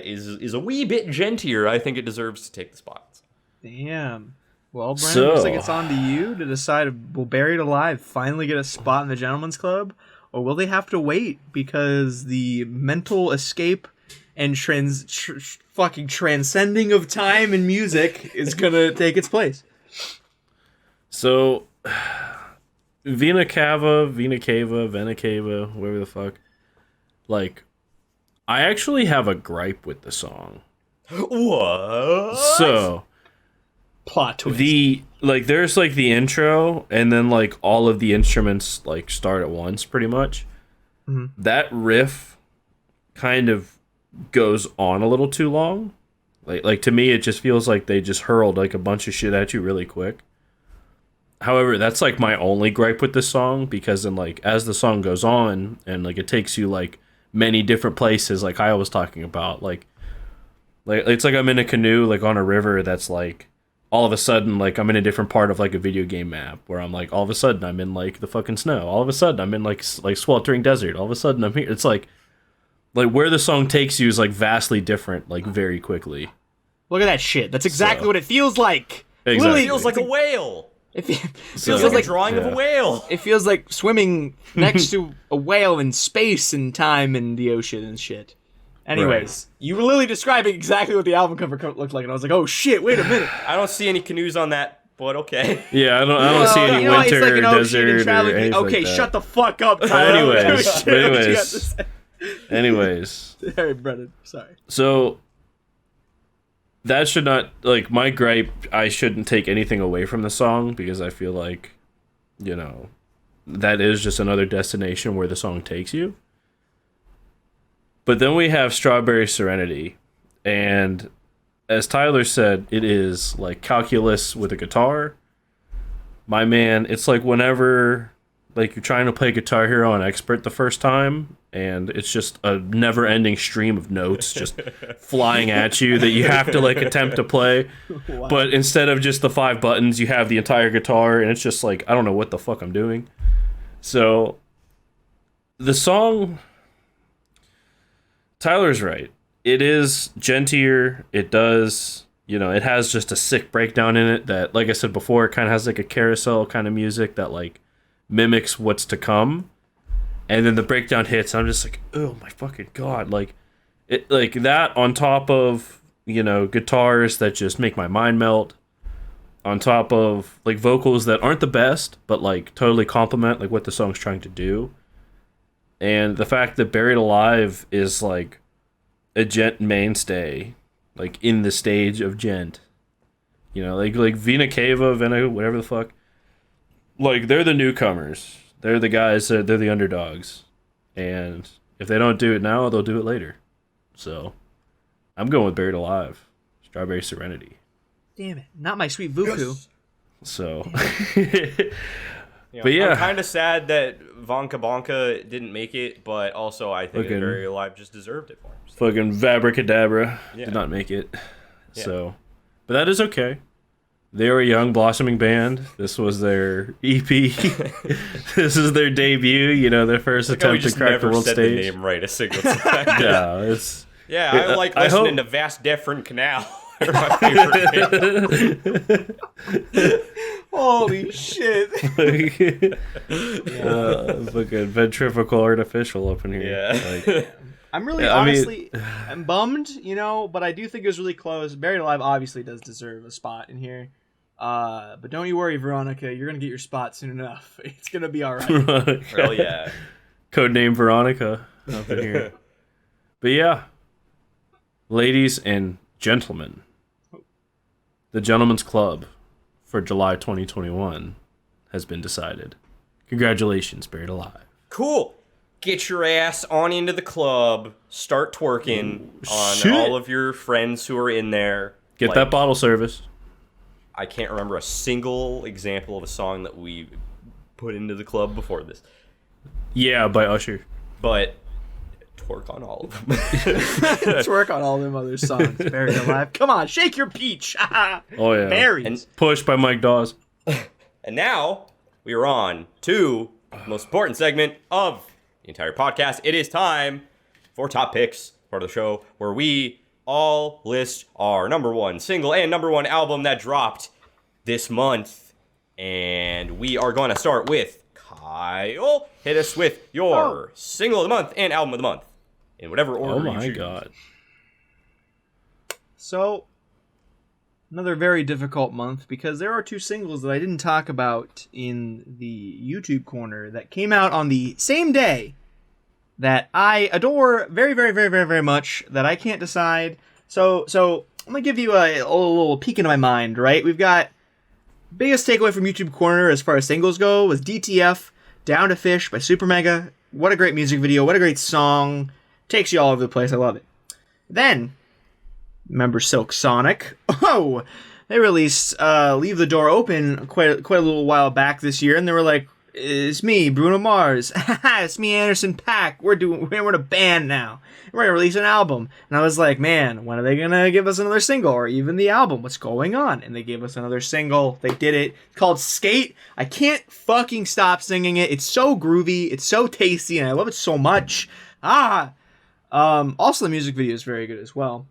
is a wee bit gentler, I think it deserves to take the spot. Damn. Well, Brandon, looks like it's on to you to decide, will Berried Alive finally get a spot in the Gentleman's Club? Or will they have to wait because the mental escape and fucking transcending of time and music is going to take its place? So, Vena Cava, whatever the fuck. Like, I actually have a gripe with the song. What? So, plot twist. There's like the intro, and then like all of the instruments like start at once, pretty much. Mm-hmm. That riff kind of goes on a little too long. Like to me, it just feels like they just hurled like a bunch of shit at you really quick. However, that's like my only gripe with this song, because then like as the song goes on and like it takes you like many different places, like I was talking about, like it's like I'm in a canoe like on a river that's like all of a sudden like I'm in a different part of like a video game map where I'm like all of a sudden I'm in like the fucking snow, all of a sudden I'm in like sweltering desert, all of a sudden I'm here. It's like where the song takes you is like vastly different, like very quickly. Look at that shit. That's exactly what it feels like. Exactly. Literally feels like a whale. It feels like a drawing of a whale. It feels like swimming next to a whale in space and time and the ocean and shit. Anyways, you were literally describing exactly what the album cover looked like, and I was like, oh shit, wait a minute. I don't see any canoes on that, but okay. Yeah, I don't see any winter or desert or anything okay, like that. Shut the fuck up, Tyler. Anyways. Sorry, Brennan. Sorry. So, that should not, like, my gripe, I shouldn't take anything away from the song, because I feel like, you know, that is just another destination where the song takes you. But then we have Strawberry Serenity, and as Tyler said, it is like calculus with a guitar. My man, it's like whenever like you're trying to play Guitar Hero on Expert the first time, and it's just a never-ending stream of notes just flying at you that you have to like attempt to play. Wow. But instead of just the 5 buttons, you have the entire guitar, and it's just like, I don't know what the fuck I'm doing. So the song, Tyler's right. It is gentler. It does, you know, it has just a sick breakdown in it that, like I said before, it kind of has like a carousel kind of music that like mimics what's to come. And then the breakdown hits, and I'm just like, oh my fucking god. Like, it, like that on top of, you know, guitars that just make my mind melt. On top of like vocals that aren't the best, but like totally complement like what the song's trying to do. And the fact that Berried Alive is like a gent mainstay, like in the stage of gent. You know, like Vena Cava, whatever the fuck. Like, they're the newcomers. They're the guys, they're the underdogs. And if they don't do it now, they'll do it later. So, I'm going with Berried Alive. Strawberry Serenity. Damn it. Not my sweet Vuku. Yes. So. Yeah, but yeah. I'm kind of sad that Vonka Bonka didn't make it, but also I think fucking, Berried Alive just deserved it for him. Fucking Vabracadabra did not make it. Yeah. So, but that is okay. They were a young, blossoming band. This was their EP. This is their debut. You know, their first attempt to crack the world stage. The name right a single time. Yeah, it's. Yeah, I like listening to Vast Deferent Canal. They're my favorite band. Holy shit. Fucking ventriloquial artificial up in here. Yeah. Like, I'm really honestly, I'm bummed, you know, but I do think it was really close. Berried Alive obviously does deserve a spot in here. But don't you worry, Veronica, you're going to get your spot soon enough. It's going to be all right. Hell yeah. Codename Veronica up in here. But yeah, ladies and gentlemen, the Gentleman's Club for July 2021 has been decided. Congratulations, Berried Alive. Cool. Get your ass on into the club. Start twerking on all of your friends who are in there. Get that bottle service. I can't remember a single example of a song that we put into the club before this. Yeah, by Usher. But Twerk on all of them. Twerk on all them other songs. Berried Alive. Come on, shake your peach. Oh yeah. Berries. And Push by Mike Dawes. And now we are on to the most important segment of the entire podcast. It is time for Top Picks, part of the show where we all list our number one single and number one album that dropped this month. And we are going to start with Kyle. Hit us with your single of the month and album of the month in whatever order you choose. Oh my god. So, another very difficult month because there are two singles that I didn't talk about in the YouTube corner that came out on the same day that I adore very, very, very, very, very much that I can't decide. So I'm going to give you a little peek into my mind, right? We've got biggest takeaway from YouTube corner as far as singles go was DTF, Down to Fish by Super Mega. What a great music video. What a great song. Takes you all over the place. I love it. Then, remember Silk Sonic? Oh, they released Leave the Door Open quite a little while back this year, and they were like, "It's me, Bruno Mars. It's me, Anderson .Paak. We're in a band now. We're gonna release an album." And I was like, "Man, when are they gonna give us another single or even the album? What's going on?" And they gave us another single. They did it. It's called Skate. I can't fucking stop singing it. It's so groovy. It's so tasty, and I love it so much. Also, the music video is very good as well.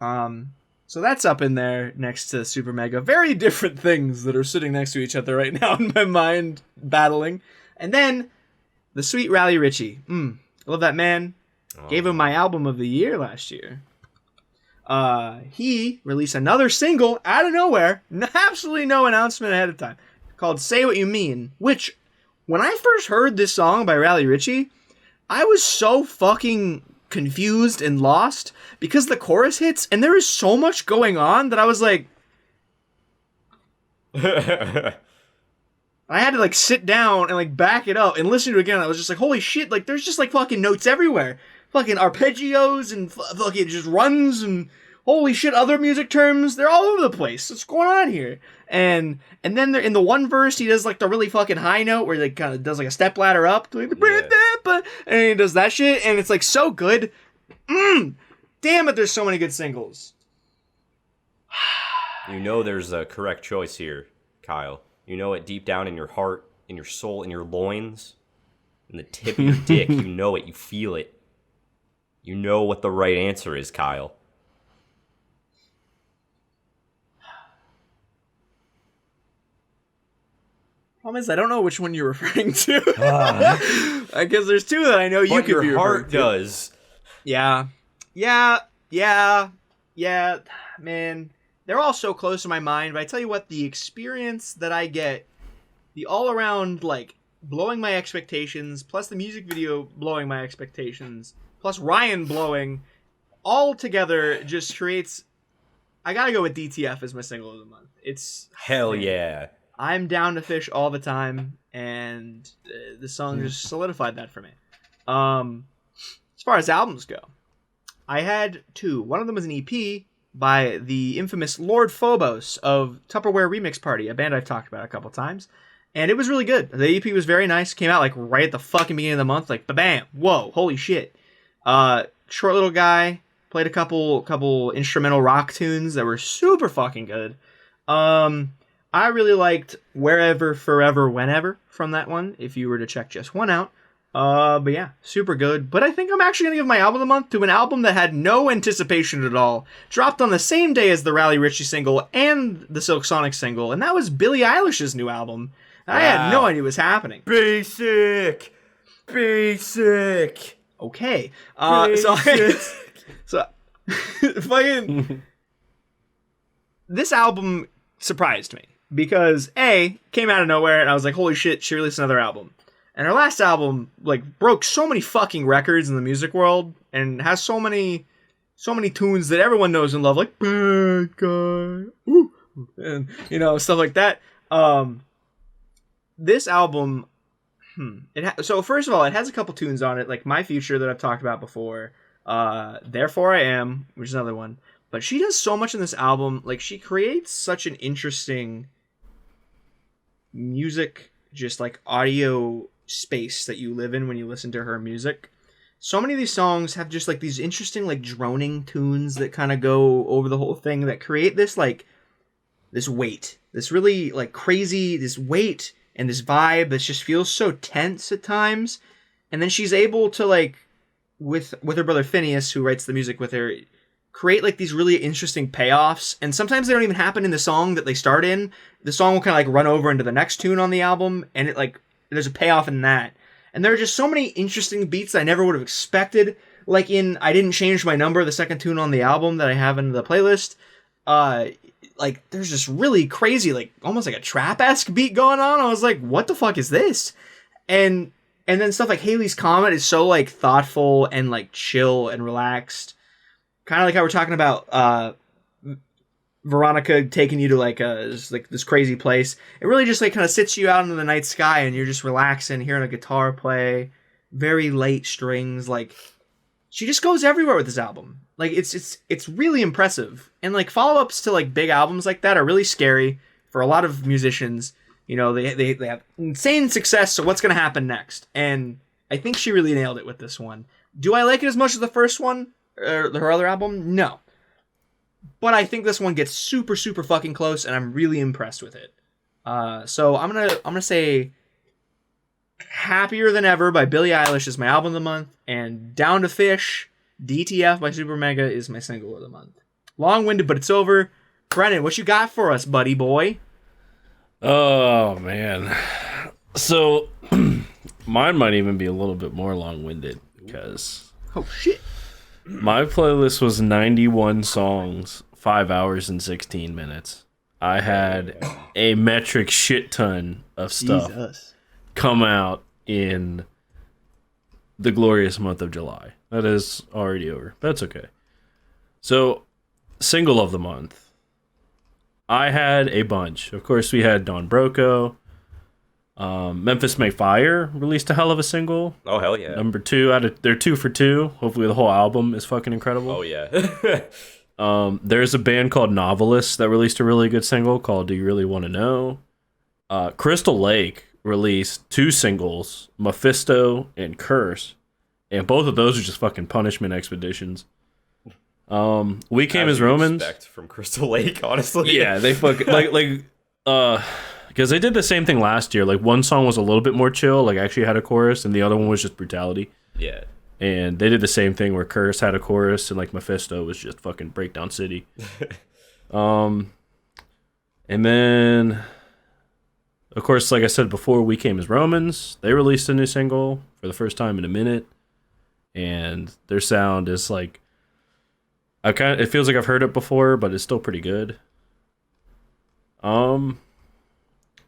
So that's up in there next to Super Mega. Very different things that are sitting next to each other right now in my mind, battling. And then, the sweet Rally Ritchie. I love that man. Gave him my album of the year last year. He released another single out of nowhere. Absolutely no announcement ahead of time. Called Say What You Mean. Which, when I first heard this song by Rally Ritchie, I was so fucking confused and lost because the chorus hits and there is so much going on that I was like, I had to like sit down and like back it up and listen to it again. I was just like, holy shit, like there's just like fucking notes everywhere, fucking arpeggios and fucking just runs and holy shit, other music terms, they're all over the place. What's going on here? And then in the one verse, he does like the really fucking high note where he kind of does like a step ladder up, like, and he does that shit, and it's like so good. Damn it, there's so many good singles. You know there's a correct choice here, Kyle. You know it deep down in your heart, in your soul, in your loins, in the tip of your dick. You know it, you feel it. You know what the right answer is, Kyle. Problem is, I don't know which one you're referring to. I guess there's two that I know you could be referring to. Your heart does. Yeah, man. They're all so close to my mind, but I tell you what, the experience that I get, the all-around, like, blowing my expectations, plus the music video blowing my expectations, plus Ryan blowing, all together just creates... I gotta go with DTF as my single of the month. It's... Hell yeah. I'm down to Fish all the time, and the song just solidified that for me. As far as albums go, I had two. One of them was an EP by the infamous Lord Phobos of Tupperware Remix Party, a band I've talked about a couple times, and it was really good. The EP was very nice. Came out like right at the fucking beginning of the month, like bam, whoa, holy shit. Short little guy, played a couple instrumental rock tunes that were super fucking good. I really liked Wherever, Forever, Whenever from that one, if you were to check just one out. But yeah, super good. But I think I'm actually going to give my album of the month to an album that had no anticipation at all. Dropped on the same day as the Rally Ritchie single and the Silk Sonic single, and that was Billie Eilish's new album. Wow. I had no idea what was happening. Basic. Okay. Basic. So fucking... This album surprised me. Because, A, came out of nowhere, and I was like, holy shit, she released another album. And her last album, like, broke so many fucking records in the music world, and has so many tunes that everyone knows and love, like, Bad Guy, ooh, and, you know, stuff like that. This album, so first of all, it has a couple tunes on it, like My Future that I've talked about before, Therefore I Am, which is another one. But she does so much in this album, like, she creates such an interesting music, just like audio space that you live in when you listen to her music. so many of these songs have just like these interesting like droning tunes that kind of go over the whole thing that create this like this weight, this really like crazy, this weight and this vibe that just feels so tense at times. And then she's able to like with her brother Phineas, who writes the music with her, create like these really interesting payoffs. And sometimes they don't even happen in the song that they start in. The song will kind of like run over into the next tune on the album, and it like there's a payoff in that. And there are just so many interesting beats I never would have expected. Like in I Didn't Change My Number, the second tune on the album that I have in the playlist. Like there's just really crazy, like almost like a trap-esque beat going on. I was like, what the fuck is this? And then stuff like Haley's Comet is so like thoughtful and like chill and relaxed. Kind of like how we're talking about Veronica taking you to like this crazy place. It really just like kind of sits you out into the night sky and you're just relaxing, hearing a guitar play, very light strings. Like she just goes everywhere with this album. Like it's really impressive. And like follow-ups to like big albums like that are really scary for a lot of musicians. You know, they have insane success, so what's going to happen next? And I think she really nailed it with this one. Do I like it as much as the first one, or her other album? No. But I think this one gets super, super fucking close, and I'm really impressed with it. So I'm gonna say Happier Than Ever by Billie Eilish is my album of the month, and Down to Fish, DTF by Super Mega is my single of the month. Long-winded, but it's over. Brennan, what you got for us, buddy boy? Oh, man. So, mine might even be a little bit more long-winded, because... Oh, shit. My playlist was 91 songs, 5 hours and 16 minutes. I had a metric shit ton of stuff come out in the glorious month of July. That is already over. That's okay. So, single of the month. I had a bunch. Of course, we had Don Broco. Memphis May Fire released a hell of a single. Oh, hell yeah. Number 2 they're 2 for 2. Hopefully the whole album is fucking incredible. Oh, yeah. There's a band called Novelist that released a really good single called Do You Really Want to Know? Crystal Lake released 2 singles, Mephisto and Curse. And both of those are just fucking punishment expeditions. We Came as Romans. Respect from Crystal Lake, honestly. Yeah, they fucking because they did the same thing last year. Like one song was a little bit more chill, like actually had a chorus, and the other one was just brutality. Yeah. And they did the same thing where Curse had a chorus and like Mephisto was just fucking Breakdown City. And then of course, like I said before, We Came as Romans. They released a new single for the first time in a minute. And their sound is like it feels like I've heard it before, but it's still pretty good.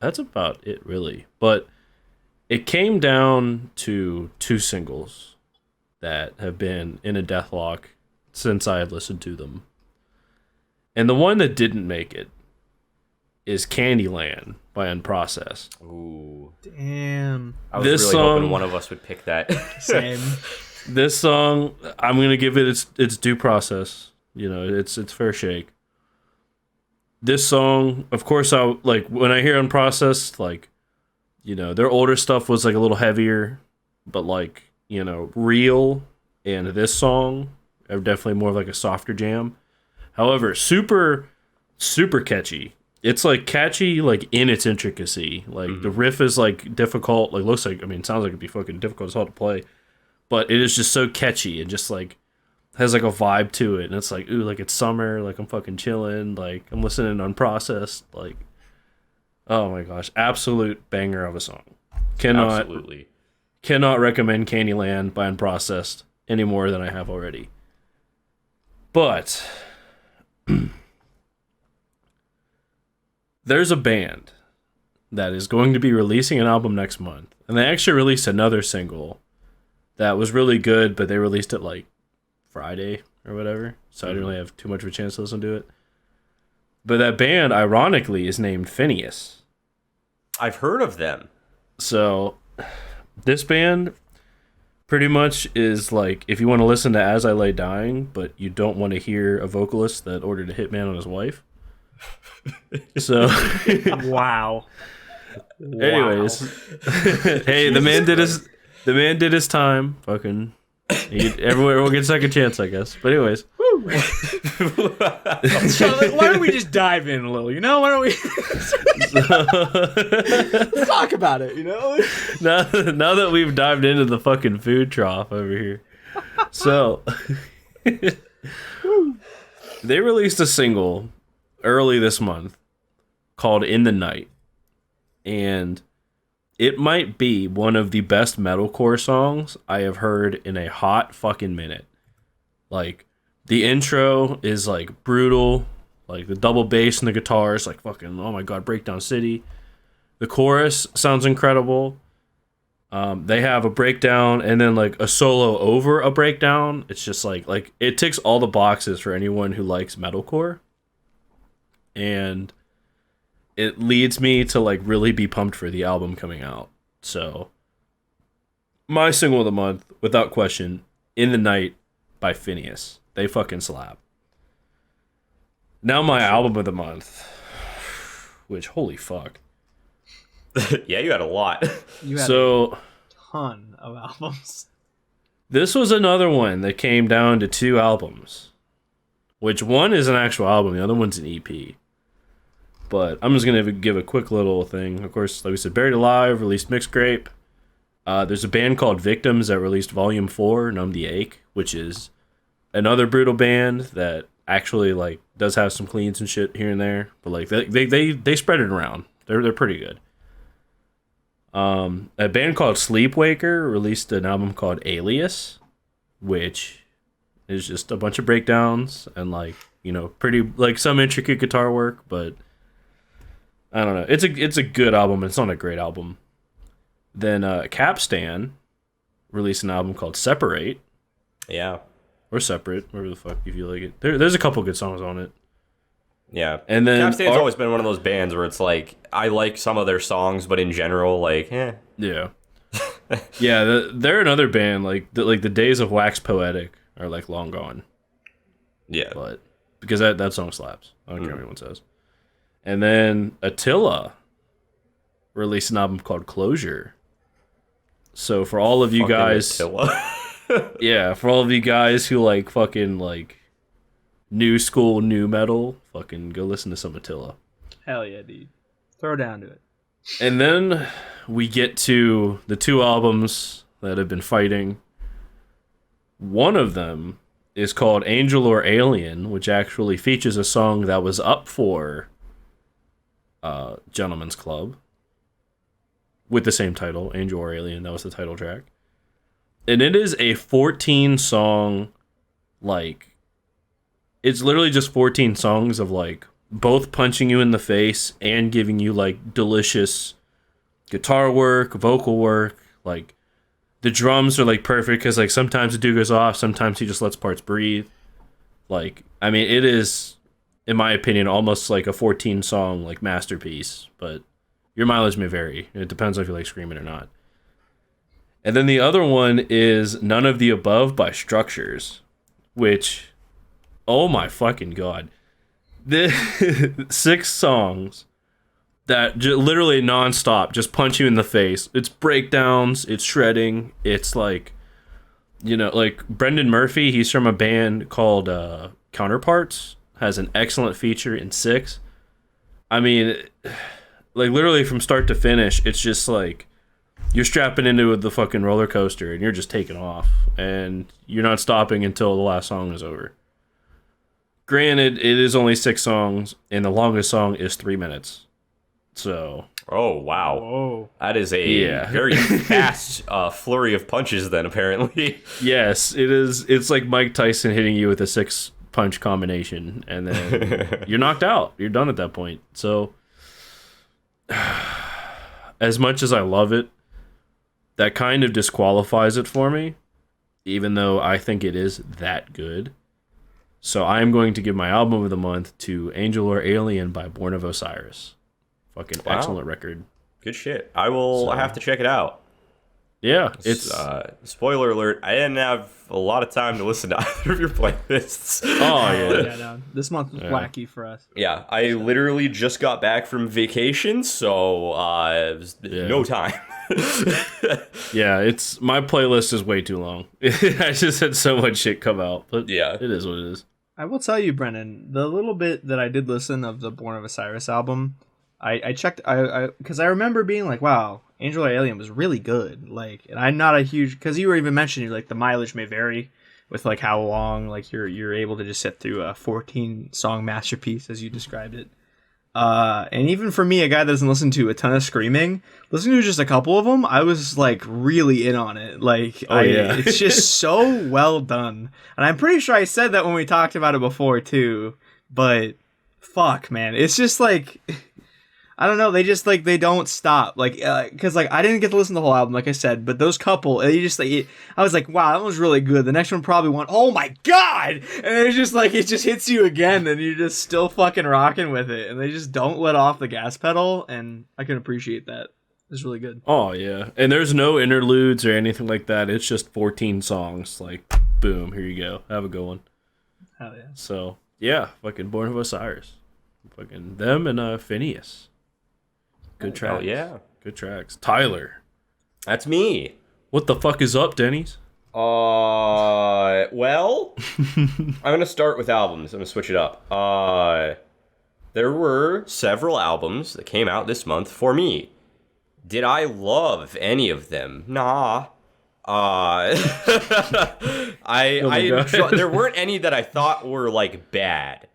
That's about it, really. But it came down to 2 singles that have been in a deathlock since I have listened to them. And the one that didn't make it is Candyland by Unprocessed. Ooh. Damn. I was really hoping one of us would pick that. Same. This song, I'm going to give it its due process. You know, it's fair shake. This song, of course, I like when I hear Unprocessed, like, you know, their older stuff was like a little heavier, but like, you know, Real and this song are definitely more of like a softer jam. However, super, super catchy. It's like catchy, like in its intricacy. Like the riff is like difficult. Like looks like, I mean, it sounds like it'd be fucking difficult as hell to play, but it is just so catchy and just like has like a vibe to it. And it's like, ooh, like it's summer. Like I'm fucking chilling. Like I'm listening to Unprocessed. Like, oh my gosh, absolute banger of a song. Cannot recommend Candyland by Unprocessed any more than I have already. But there's a band that is going to be releasing an album next month. And they actually released another single that was really good, but they released it like Friday or whatever. So I didn't really have too much of a chance to listen to it. But that band, ironically, is named Phineas. I've heard of them. So this band pretty much is like, if you want to listen to As I Lay Dying, but you don't want to hear a vocalist that ordered a hitman on his wife. So Wow. Anyways, hey, the man did his time. Fucking Everywhere will get second chance, I guess. But anyways. So, why don't we just dive in a little, you know? Why don't we let's talk about it, you know? Now that we've dived into the fucking food trough over here. So, they released a single early this month called In the Night. And it might be one of the best metalcore songs I have heard in a hot fucking minute. Like, the intro is, like, brutal. Like, the double bass and the guitars, like, fucking, oh my god, Breakdown City. The chorus sounds incredible. They have a breakdown and then, like, a solo over a breakdown. It's just, like, it ticks all the boxes for anyone who likes metalcore. And it leads me to, like, really be pumped for the album coming out. So, my single of the month, without question, In the Night by Phineas. They fucking slap. Now my album of the month, which, holy fuck. Yeah, you had a lot. You had a ton of albums. This was another one that came down to 2 albums. Which one is an actual album, the other one's an EP. But I'm just going to give a quick little thing. Of course, like we said, Berried Alive released Mixed Grape. There's a band called Victims that released Volume 4, Numb the Ache, which is another brutal band that actually, like, does have some cleans and shit here and there. But, like, they spread it around. They're pretty good. A band called Sleepwaker released an album called Eilish, which is just a bunch of breakdowns and, like, you know, pretty, like, some intricate guitar work, but I don't know. It's a good album. It's not a great album. Then Capstan released an album called Separate. Yeah. Or Separate, whatever the fuck you feel like it. There's a couple good songs on it. Yeah. And then Capstan's always been one of those bands where it's like, I like some of their songs, but in general, like, eh. Yeah. Yeah, they're another band, like the days of Wax Poetic are, like, long gone. Yeah. But because that song slaps. I don't care what anyone says. And then Attila released an album called Closure. So for all of you Fucking guys, yeah, for all of you guys who like fucking like new school new metal, fucking go listen to some Attila. Hell yeah, dude. Throw down to it. And then we get to the 2 albums that have been fighting. One of them is called Angel or Alien, which actually features a song that was up for Gentleman's Club with the same title, Angel or Alien. That was the title track. And it is a 14 song, like, it's literally just 14 songs of, like, both punching you in the face and giving you, like, delicious guitar work, vocal work. Like, the drums are, like, perfect because, like, sometimes the dude goes off, sometimes he just lets parts breathe. Like, I mean, it is, in my opinion, almost like a 14 song, like, masterpiece. But your mileage may vary. It depends on if you like screaming or not. And then the other one is None of the Above by Structures, which, oh my fucking god. The 6 songs that literally nonstop just punch you in the face. It's breakdowns, it's shredding, it's like, you know, like Brendan Murphy, he's from a band called Counterparts, has an excellent feature in 6. I mean, like literally from start to finish, it's just like you're strapping into the fucking roller coaster and you're just taking off and you're not stopping until the last song is over. Granted, it is only 6 songs and the longest song is 3 minutes. So. Oh, wow. Whoa. That is a very fast flurry of punches then, apparently. Yes, it is. It's like Mike Tyson hitting you with a 6-punch combination and then you're knocked out. You're done at that point. So, as much as I love it, that kind of disqualifies it for me, even though I think it is that good. So I'm going to give my album of the month to Angel or Alien by Born of Osiris. Fucking excellent record. Good shit. I will have to check it out. Yeah, it's spoiler alert. I didn't have a lot of time to listen to either of your playlists. Oh yeah, Yeah, no, this month was wacky for us. Yeah, I literally just got back from vacation, so it was no time. Yeah, it's my playlist is way too long. I just had so much shit come out, but Yeah. it is what it is. I will tell you, Brennan, the little bit that I did listen of the Born of Osiris album, I checked, because I remember being like, wow, Angel or Alien was really good. Like, and I'm not a huge, because you were even mentioning, like, the mileage may vary with, like, how long, like, you're able to just sit through a 14-song masterpiece, as you described it. And even for me, a guy that doesn't listen to a ton of screaming, listening to just a couple of them, I was like really in on it. Like, it's just so well done. And I'm pretty sure I said that when we talked about it before too. But fuck, man, it's just like, I don't know. They just like they don't stop. Like, because like I didn't get to listen to the whole album, like I said, but those couple, they just like I was like, wow, that was really good. The next one probably went, oh my god, and it's just like it just hits you again, and you're just still fucking rocking with it, and they just don't let off the gas pedal, and I can appreciate that. It's really good. Oh yeah, and there's no interludes or anything like that. It's just 14 songs. Like, boom, here you go. Have a good one. Hell yeah. So yeah, fucking Born of Osiris, fucking them and Phineas. Good tracks. Oh, yeah. Good tracks. Tyler. That's me. What the fuck is up, Denny's? Well, I'm going to start with albums. I'm going to switch it up. There were several albums that came out this month for me. Did I love any of them? Nah. There weren't any that I thought were, like, bad.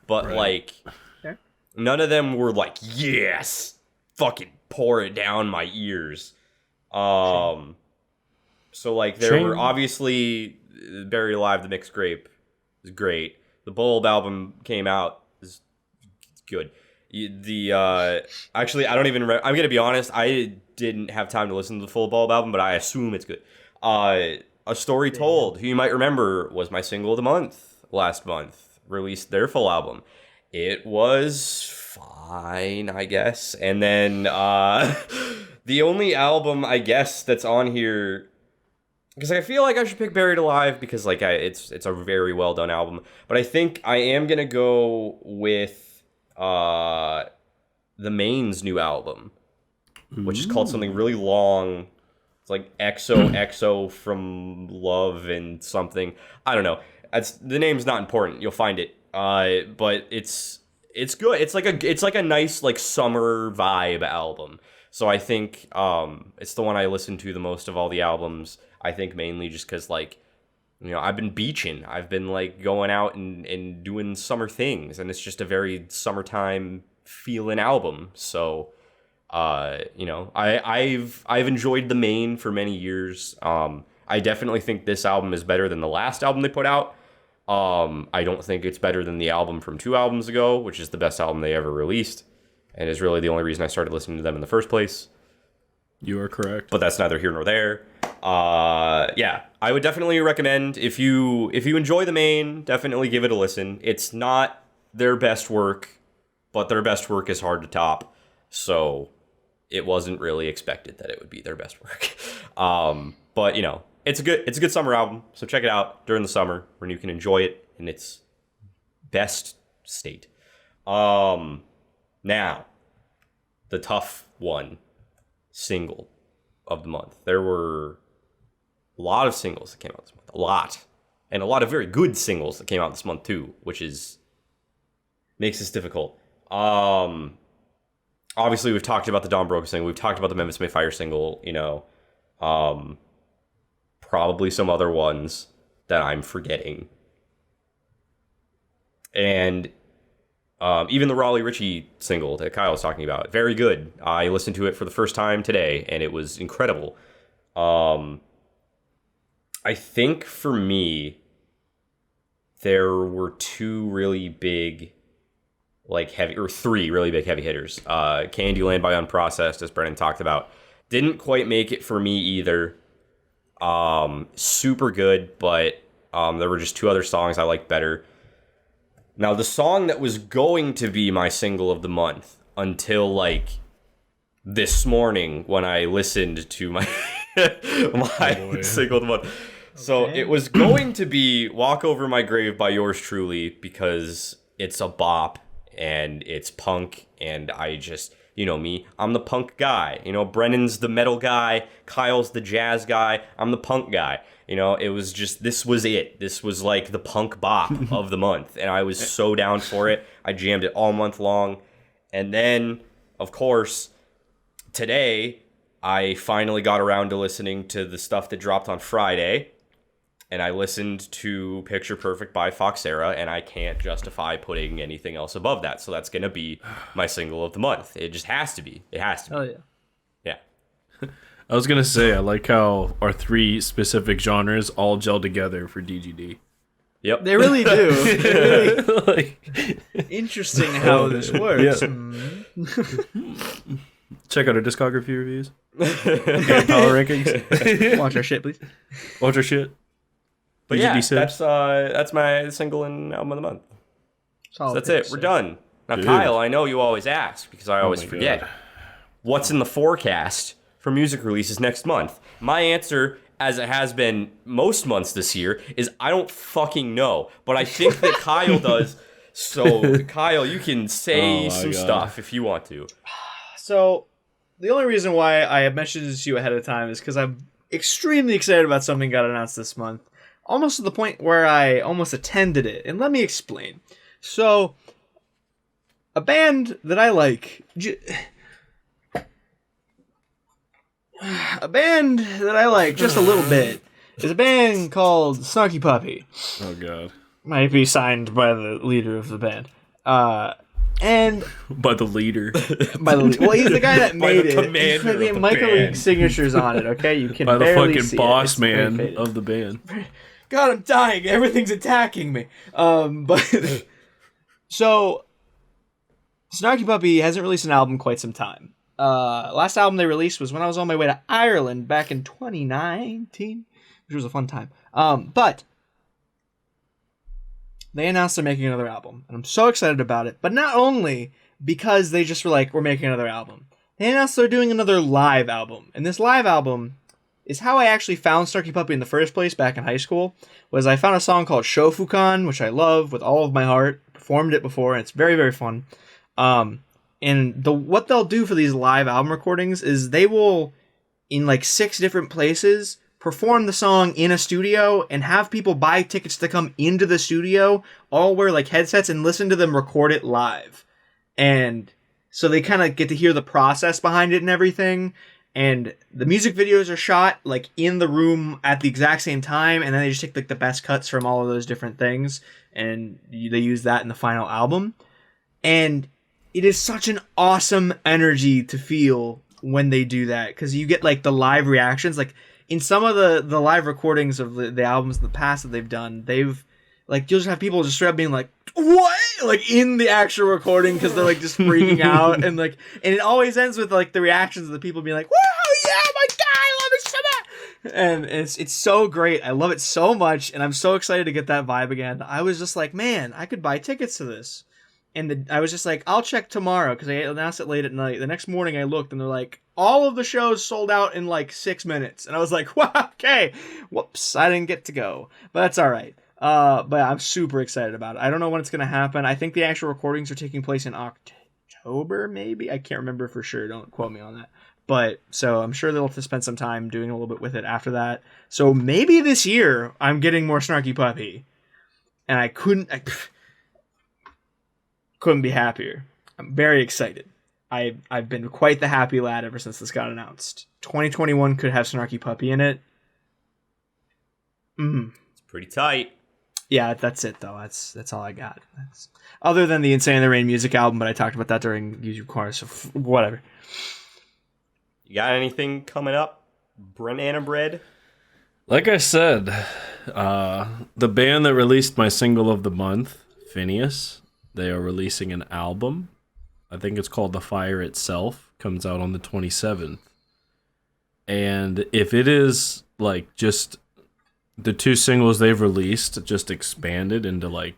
But, Right. like, none of them were like, yes! Fucking pour it down my ears. So like there were obviously Berried Alive, the Mixed Grape is great. The Bulb album came out, is good. Actually I don't even I'm gonna be honest, I didn't have time to listen to the full Bulb album, but I assume it's good. A Story Told, who you might remember was my single of the month last month, released their full album. It was fine, I guess. And then the only album, I guess, that's on here, because I feel like I should pick Berried Alive because like it's a very well done album. But I think I am gonna go with the Main's new album, which is called something really long. It's like XOXO from Love and something. I don't know. The name's not important. You'll find it. But it's good. It's like a nice like summer vibe album. So I think it's the one I listen to the most of all the albums. I think mainly just because like, you know, I've been beaching. I've been like going out and doing summer things, and it's just a very summertime feeling album. So you know, I've enjoyed the Main for many years. I definitely think this album is better than the last album they put out. I don't think it's better than the album from 2 albums ago, which is the best album they ever released, and is really the only reason I started listening to them in the first place. You are correct. But that's neither here nor there. Yeah, I would definitely recommend, if you enjoy the Main, definitely give it a listen. It's not their best work, but their best work is hard to top, so it wasn't really expected that it would be their best work. But you know, it's a good summer album, so check it out during the summer when you can enjoy it in its best state. Now, the tough one, single of the month. There were a lot of singles that came out this month. A lot. And a lot of very good singles that came out this month too, which makes this difficult. Obviously we've talked about the Don Broco single, we've talked about the Memphis May Fire single, you know. Probably some other ones that I'm forgetting. And even the Raleigh Ritchie single that Kyle was talking about, very good. I listened to it for the first time today, and it was incredible. I think for me, there were 2 really big, like heavy, or 3 really big heavy hitters. Candyland by Unprocessed, as Brennan talked about, didn't quite make it for me either. Super good, but there were just 2 other songs I liked better. Now, the song that was going to be my single of the month until, like, this morning when I listened to my single of the month. So it was going to be Walk Over My Grave by Yours Truly, because it's a bop and it's punk, and you know me, I'm the punk guy. You know, Brennan's the metal guy, Kyle's the jazz guy, I'm the punk guy. You know, it was just, this was it. This was like the punk bop of the month, and I was so down for it. I jammed it all month long. And then, of course, today, I finally got around to listening to the stuff that dropped on Friday, and I listened to Picture Perfect by Foxera, and I can't justify putting anything else above that. So that's going to be my single of the month. It just has to be. It has to be. Oh, yeah. Yeah. I was going to say, I like how our 3 specific genres all gel together for DGD. Yep. They really do. Really interesting how this works. Check out our discography reviews. And power rankings. Watch our shit, please. Watch our shit. But yeah, that's my single and album of the month. So that's it. We're done. Now, dude. Kyle, I know you always ask because I always forget. God. What's in the forecast for music releases next month? My answer, as it has been most months this year, is I don't fucking know. But I think that Kyle does. So, Kyle, you can say some stuff if you want to. So, the only reason why I have mentioned this to you ahead of time is because I'm extremely excited about something that got announced this month. Almost to the point where I almost attended it. And let me explain. So, a band that I like... A band that I like just a little bit is a band called Snarky Puppy. Oh, God. Might be signed by the leader of the band. And by the leader. Well, he's the guy that made it. He's the Myka League signatures on it, okay? You can barely see it. By the fucking boss man of the band. God, I'm dying. Everything's attacking me. But so Snarky Puppy hasn't released an album in quite some time. Last album they released was when I was on my way to Ireland back in 2019, which was a fun time. But they announced they're making another album, and I'm so excited about it. But not only because they just were like, we're making another album. They announced they're doing another live album, and this live album is how I actually found Snarky Puppy in the first place back in high school. Was I found a song called Shofukan, which I love with all of my heart. Performed it before, and it's very, very fun. And what they'll do for these live album recordings is they will, in like 6 different places, perform the song in a studio and have people buy tickets to come into the studio, all wear like headsets and listen to them record it live. And so they kind of get to hear the process behind it and everything. And the music videos are shot like in the room at the exact same time, and then they just take like the best cuts from all of those different things, and they use that in the final album. And it is such an awesome energy to feel when they do that, because you get like the live reactions. Like in some of the live recordings of the albums in the past that they've done, they've like, you'll just have people just straight up being like, what? Like in the actual recording, because they're like just freaking out, and it always ends with like the reactions of the people being like, wow, yeah, my God, I love it so much. And it's so great. I love it so much, and I'm so excited to get that vibe again. I was just like, man, I could buy tickets to this. And I was just like, I'll check tomorrow, because they announced it late at night. The next morning I looked, and they're like, all of the shows sold out in like 6 minutes. And I was like, wow, okay. Whoops, I didn't get to go. But that's all right. But I'm super excited about it. I don't know when it's going to happen. I think the actual recordings are taking place in October, maybe? I can't remember for sure. Don't quote me on that. But, so I'm sure they'll have to spend some time doing a little bit with it after that. So maybe this year I'm getting more Snarky Puppy. And I couldn't be happier. I'm very excited. I've been quite the happy lad ever since this got announced. 2021 could have Snarky Puppy in it. It's pretty tight. Yeah, that's it though. That's all I got. Other than the Insane in the Rain music album, but I talked about that during YouTube Corner, so whatever. You got anything coming up, Banana Bread? Like I said, the band that released my single of the month, Phineas, they are releasing an album. I think it's called The Fire Itself. Comes out on the 27th. And if it is like just the 2 singles they've released just expanded into like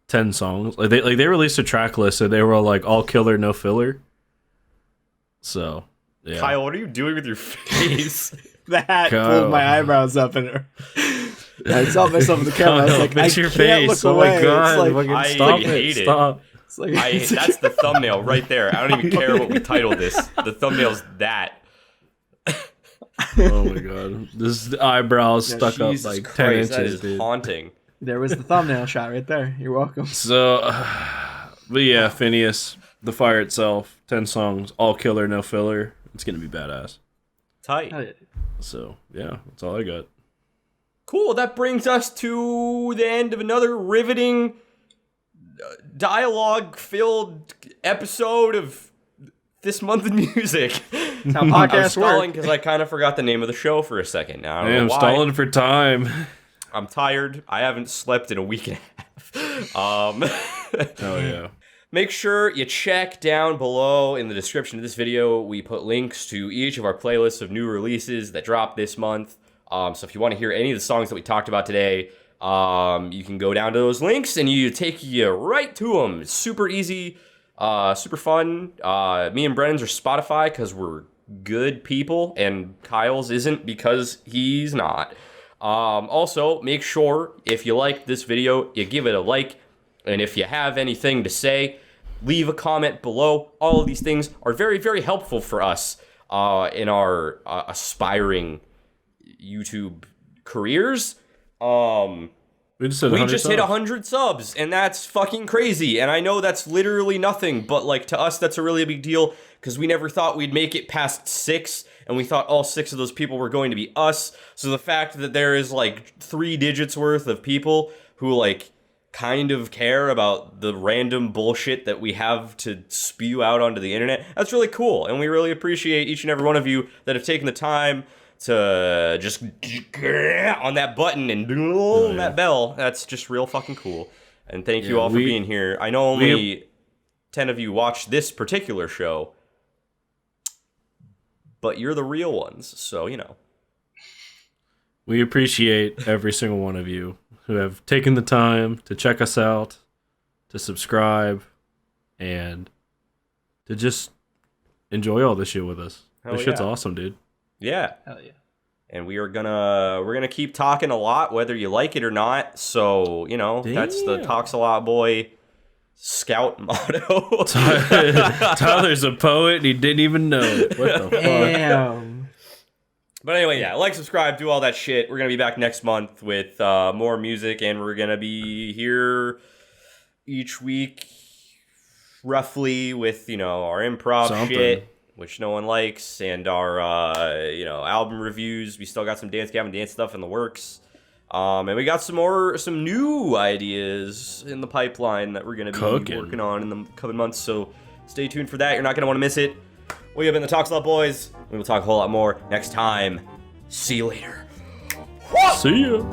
10 songs. Like they released a track list and they were like all killer, no filler. So yeah. Kyle, what are you doing with your face? The hat pulled my eyebrows up in her. I saw myself in the camera. I was like, I your can't face. look away. Oh my God. It's like, I hate it. Stop. That's the thumbnail right there. I don't even care what we titled this. The thumbnail's that. Oh my god. This eyebrows stuck up like Christ, 10 inches, that is dude. haunting. There was the thumbnail shot right there. You're welcome. So, but yeah, Phineas, the fire itself, 10 songs, all killer, no filler. It's gonna be badass. Tight. Oh, yeah. So, yeah, that's all I got. Cool. That brings us to the end of another riveting, dialogue-filled episode of This Month in Music. That's how I'm podcasts stalling work. because I kind of forgot the name of the show for a second. Now I don't Man, know I'm why. stalling for time. I'm tired. I haven't slept in a week and a half. Oh yeah. Make sure you check down below in the description of this video. We put links to each of our playlists of new releases that dropped this month. So if you want to hear any of the songs that we talked about today, you can go down to those links and you take you right to them. It's super easy, super fun. Me and Brennan's are Spotify because we're good people, and Kyle's isn't because he's not. Also, make sure if you like this video, you give it a like. And if you have anything to say, leave a comment below. All of these things are very, very helpful for us in our aspiring YouTube careers. We just hit 100 subs, and that's fucking crazy. And I know that's literally nothing, but like to us, that's a really big deal because we never thought we'd make it past 6, and we thought all 6 of those people were going to be us. So the fact that there is like 3 digits worth of people who like kind of care about the random bullshit that we have to spew out onto the internet, that's really cool. And we really appreciate each and every one of you that have taken the time to just on that button and that bell. That's just real fucking cool. And thank you all for being here. I know only 10 of you watch this particular show, but you're the real ones, so you know. We appreciate every single one of you who have taken the time to check us out, to subscribe, and to just enjoy all this shit with us. This shit's awesome, dude. Yeah. Hell yeah. And we're gonna keep talking a lot, whether you like it or not. So, you know, that's the Talks a Lot Boy Scout motto. Tyler's a poet and he didn't even know it. What the fuck? Damn. But anyway, yeah, like, subscribe, do all that shit. We're going to be back next month with more music, and we're going to be here each week, roughly, with, you know, our improv shit, which no one likes, and our, you know, album reviews. We still got some Dance Gavin Dance stuff in the works. And we got some new ideas in the pipeline that we're going to be working on in the coming months, so stay tuned for that. You're not going to want to miss it. We have been the Talks a Lot Boys. We will talk a whole lot more next time. See you later. See ya.